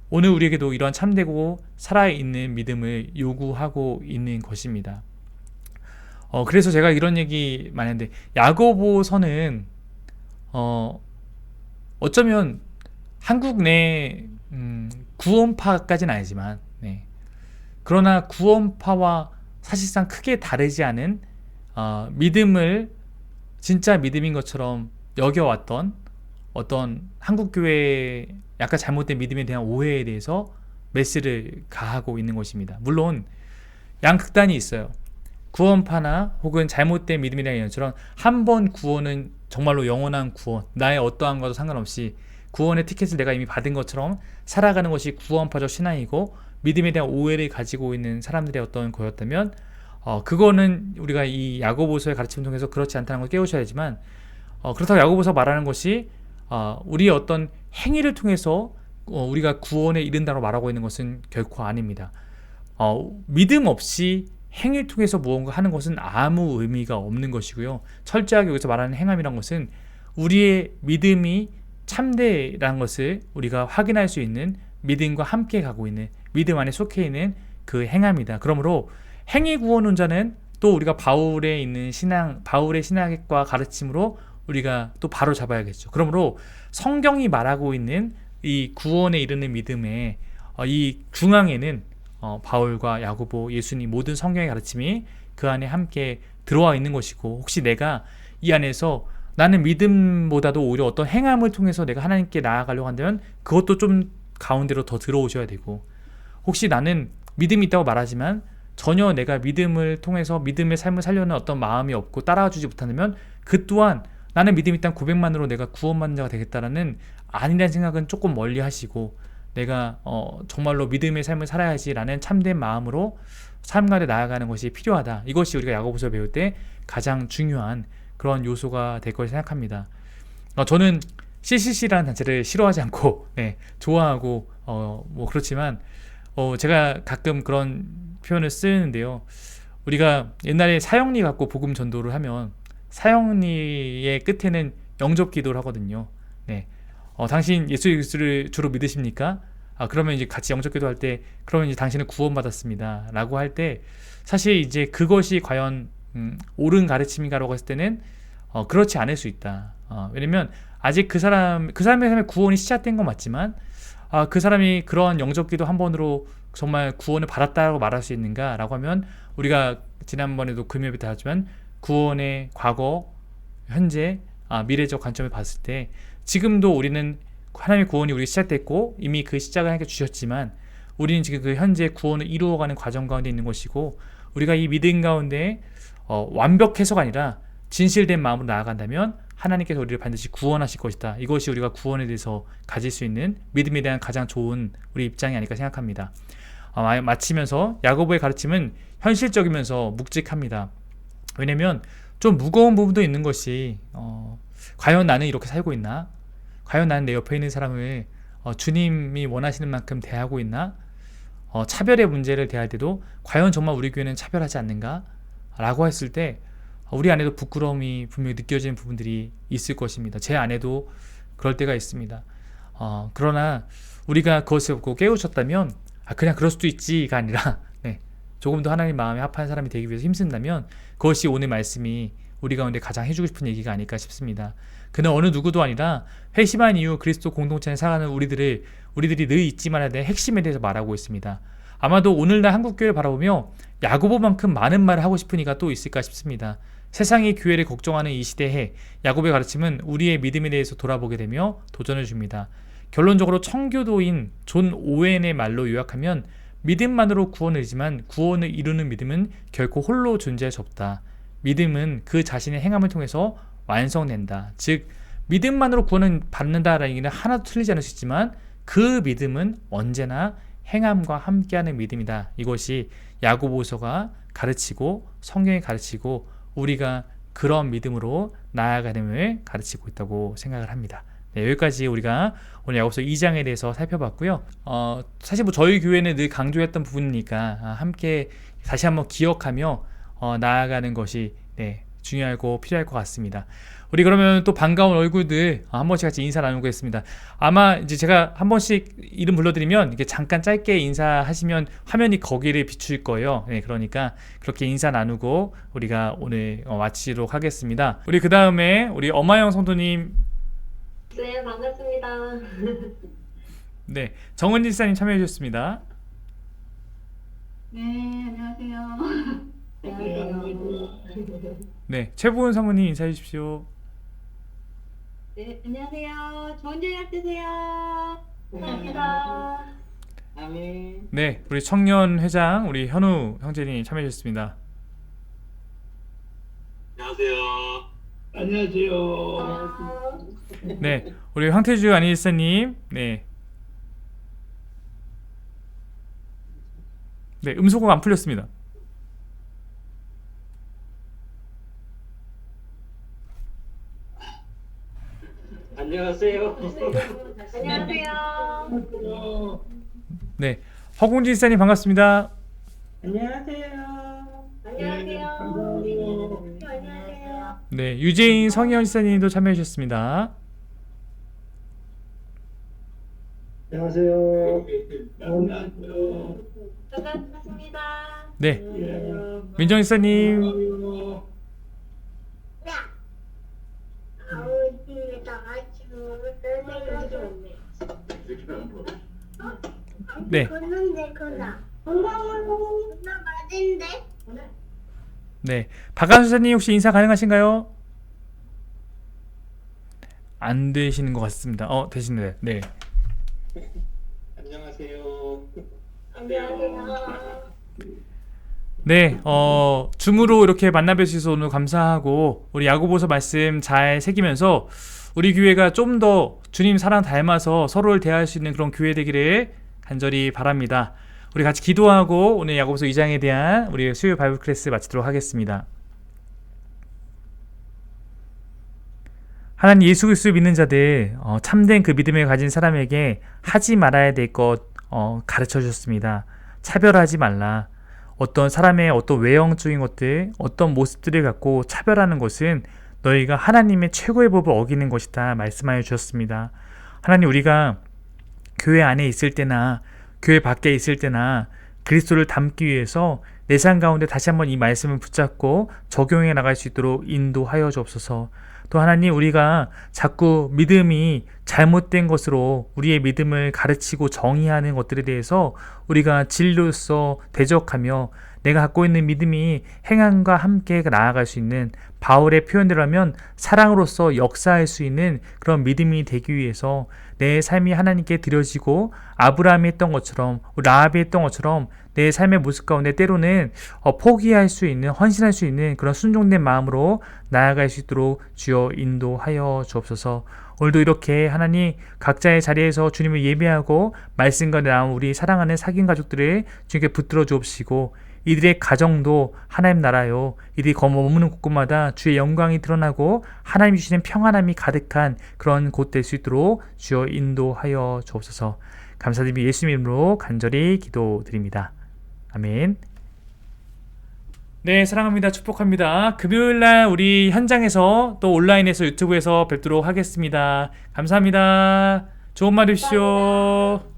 오늘 우리에게도 이러한 참되고 살아있는 믿음을 요구하고 있는 것입니다. 그래서 제가 이런 얘기 많이 하는데, 야고보서는 어쩌면 한국 내 구원파까지는 아니지만, 그러나 구원파와 사실상 크게 다르지 않은 믿음을 진짜 믿음인 것처럼 여겨왔던 어떤 한국교회의 약간 잘못된 믿음에 대한 오해에 대해서 메시를 가하고 있는 것입니다. 물론 양극단이 있어요. 구원파나 혹은 잘못된 믿음이라는 이처럼 한 번 구원은 정말로 영원한 구원, 나의 어떠한 것도 상관없이 구원의 티켓을 내가 이미 받은 것처럼 살아가는 것이 구원파적 신앙이고, 믿음에 대한 오해를 가지고 있는 사람들의 어떤 거였다면 그거는 우리가 이 야고보서의 가르침을 통해서 그렇지 않다는 걸 깨우쳐야 되지만, 그렇다고 야고보서 말하는 것이 우리의 어떤 행위를 통해서 우리가 구원에 이른다고 말하고 있는 것은 결코 아닙니다. 믿음 없이 행위를 통해서 무언가 하는 것은 아무 의미가 없는 것이고요. 철저하게 여기서 말하는 행함이란 것은 우리의 믿음이 참되라는 것을 우리가 확인할 수 있는 믿음과 함께 가고 있는, 믿음 안에 속해 있는 그 행함이다. 그러므로 행위 구원론자는 또 우리가 바울의 신학과 가르침으로 우리가 또 바로 잡아야겠죠. 그러므로 성경이 말하고 있는 이 구원에 이르는 믿음의 이 중앙에는 바울과 야고보, 예수님 모든 성경의 가르침이 그 안에 함께 들어와 있는 것이고, 혹시 내가 이 안에서 나는 믿음보다도 오히려 어떤 행함을 통해서 내가 하나님께 나아가려고 한다면 그것도 좀 가운데로 더 들어오셔야 되고, 혹시 나는 믿음이 있다고 말하지만 전혀 내가 믿음을 통해서 믿음의 삶을 살려는 어떤 마음이 없고 따라와 주지 못한다면 그 또한 나는 믿음이 있다는 고백만으로 내가 구원받는 자가 되겠다라는 아니라는 생각은 조금 멀리 하시고, 내가 정말로 믿음의 삶을 살아야지라는 참된 마음으로 삶 가운데 나아가는 것이 필요하다. 이것이 우리가 야고보서 배울 때 가장 중요한 그런 요소가 될 거라 생각합니다. 저는 CCC라는 단체를 싫어하지 않고 좋아하고 뭐 그렇지만 제가 가끔 그런 표현을 쓰는데요. 우리가 옛날에 사형리 갖고 복음 전도를 하면 사형리의 끝에는 영접 기도를 하거든요. 당신 예수 그리스도를 주로 믿으십니까? 그러면 이제 같이 영접 기도할 때, 그러면 이제 당신은 구원받았습니다 라고 할 때, 사실 이제 그것이 과연 옳은 가르침인가라고 했을 때는 그렇지 않을 수 있다. 왜냐면 아직 그 사람의 삶에 구원이 시작된 건 맞지만 그 사람이 그러한 영접 기도 한 번으로 정말 구원을 받았다고 말할 수 있는가 라고 하면, 우리가 지난번에도 금요일에 하지만 구원의 과거, 현재, 미래적 관점을 봤을 때 지금도 우리는 하나님의 구원이 우리 시작됐고 이미 그 시작을 하나님께 주셨지만, 우리는 지금 그 현재 구원을 이루어가는 과정 가운데 있는 것이고, 우리가 이 믿음 가운데 완벽해서가 아니라 진실된 마음으로 나아간다면 하나님께서 우리를 반드시 구원하실 것이다. 이것이 우리가 구원에 대해서 가질 수 있는 믿음에 대한 가장 좋은 우리 입장이 아닐까 생각합니다. 마치면서 야고보의 가르침은 현실적이면서 묵직합니다. 왜냐면 좀 무거운 부분도 있는 것이 과연 나는 이렇게 살고 있나? 과연 나는 내 옆에 있는 사람을 주님이 원하시는 만큼 대하고 있나? 차별의 문제를 대할 때도 과연 정말 우리 교회는 차별하지 않는가? 라고 했을 때 우리 안에도 부끄러움이 분명히 느껴지는 부분들이 있을 것입니다. 제 안에도 그럴 때가 있습니다. 그러나 우리가 그것을 보고 깨우쳤다면 그냥 그럴 수도 있지가 아니라 조금 더 하나님 마음에 합한 사람이 되기 위해서 힘쓴다면 그것이 오늘 말씀이 우리 가운데 가장 해주고 싶은 얘기가 아닐까 싶습니다. 그는 어느 누구도 아니라 회심한 이후 그리스도 공동체 안에 살아가는 우리들이 늘 잊지 말아야 될 핵심에 대해서 말하고 있습니다. 아마도 오늘날 한국교회를 바라보며 야고보만큼 많은 말을 하고 싶은 이가 또 있을까 싶습니다. 세상이 교회를 걱정하는 이 시대에 야고보의 가르침은 우리의 믿음에 대해서 돌아보게 되며 도전을 줍니다. 결론적으로 청교도인 존 오웬의 말로 요약하면 믿음만으로 구원을 이루지만 구원을 이루는 믿음은 결코 홀로 존재할 수 없다. 믿음은 그 자신의 행함을 통해서 완성된다. 즉 믿음만으로 구원을 받는다라는 얘기는 하나도 틀리지 않을 수 있지만 그 믿음은 언제나 행함과 함께하는 믿음이다. 이것이 야고보서가 가르치고 성경이 가르치고 우리가 그런 믿음으로 나아가는 걸 가르치고 있다고 생각을 합니다. 네, 여기까지 우리가 오늘 야고보서 2장에 대해서 살펴봤고요. 사실 뭐 저희 교회는 늘 강조했던 부분이니까 함께 다시 한번 기억하며 나아가는 것이 네, 중요하고 필요할 것 같습니다. 우리 그러면 또 반가운 얼굴들 한 번씩 같이 인사 나누겠습니다. 아마 이제 제가 한 번씩 이름 불러드리면 이게 잠깐 짧게 인사하시면 화면이 거기를 비출 거예요. 네, 그러니까 그렇게 인사 나누고 우리가 오늘 마치도록 하겠습니다. 우리 그 다음에 우리 엄마영 성도님, 네, 반갑습니다. 네, 정은지 지사님 참여해 주셨습니다. 네, 안녕하세요. 안녕하세요. 네, 최보은 사모님 인사해 주십시오. 네, 안녕하세요. 좋은 저녁 되세요. 감사합니다. 아멘. 네, 우리 청년 회장 우리 현우 형제님 참여해 주셨습니다. 안녕하세요. 네, 우리 황태주 안일사님, 네, 네, 음소거가 안 풀렸습니다. 안녕하세요. 안녕하세요. 네, 허공진 지사님 반갑습니다. 안녕하세요. 안녕하세요. 안녕하세요. 네, 유재인 성희연 지사님도 참여해 주셨습니다. 안녕하세요. 반갑습니다. 네, 민정 지사님, 네, 네, 박한수 지사님 혹시 인사 가능하신가요? 안 되시는 것 같습니다. 되시네. 네. 안녕하세요. 안녕하세요. 네, 줌으로 이렇게 만나 뵐 수 있어서 오늘 감사하고 우리 야고보서 말씀 잘 새기면서 우리 교회가 좀 더 주님 사랑 닮아서 서로를 대할 수 있는 그런 교회 되기를 간절히 바랍니다. 우리 같이 기도하고 오늘 야고보서 2장에 대한 우리 수요 바이블 클래스 마치도록 하겠습니다. 하나님 예수 그리스도 믿는 자들 참된 그 믿음을 가진 사람에게 하지 말아야 될 것 가르쳐 주셨습니다. 차별하지 말라. 어떤 사람의 어떤 외형적인 것들, 어떤 모습들을 갖고 차별하는 것은 너희가 하나님의 최고의 법을 어기는 것이다 말씀하여 주셨습니다. 하나님, 우리가 교회 안에 있을 때나 교회 밖에 있을 때나 그리스도를 닮기 위해서 내 삶 가운데 다시 한번 이 말씀을 붙잡고 적용해 나갈 수 있도록 인도하여 주옵소서. 또 하나님, 우리가 자꾸 믿음이 잘못된 것으로 우리의 믿음을 가르치고 정의하는 것들에 대해서 우리가 진리로서 대적하며 내가 갖고 있는 믿음이 행함과 함께 나아갈 수 있는 바울의 표현대로 하면 사랑으로서 역사할 수 있는 그런 믿음이 되기 위해서 내 삶이 하나님께 드려지고 아브라함이 했던 것처럼 라합이 했던 것처럼 내 삶의 모습 가운데 때로는 포기할 수 있는, 헌신할 수 있는 그런 순종된 마음으로 나아갈 수 있도록 주여 인도하여 주옵소서. 오늘도 이렇게 하나님 각자의 자리에서 주님을 예배하고 말씀과 나온 우리 사랑하는 사귐 가족들을 주님께 붙들어 주옵시고 이들의 가정도 하나님 나라요, 이들이 머무는 곳곳마다 주의 영광이 드러나고 하나님이 주시는 평안함이 가득한 그런 곳 될 수 있도록 주여 인도하여 주옵소서. 감사드리며 예수님 이름으로 간절히 기도드립니다. 아멘. 네, 사랑합니다. 축복합니다. 금요일날 우리 현장에서 또 온라인에서 유튜브에서 뵙도록 하겠습니다. 감사합니다. 좋은 날 되십시오.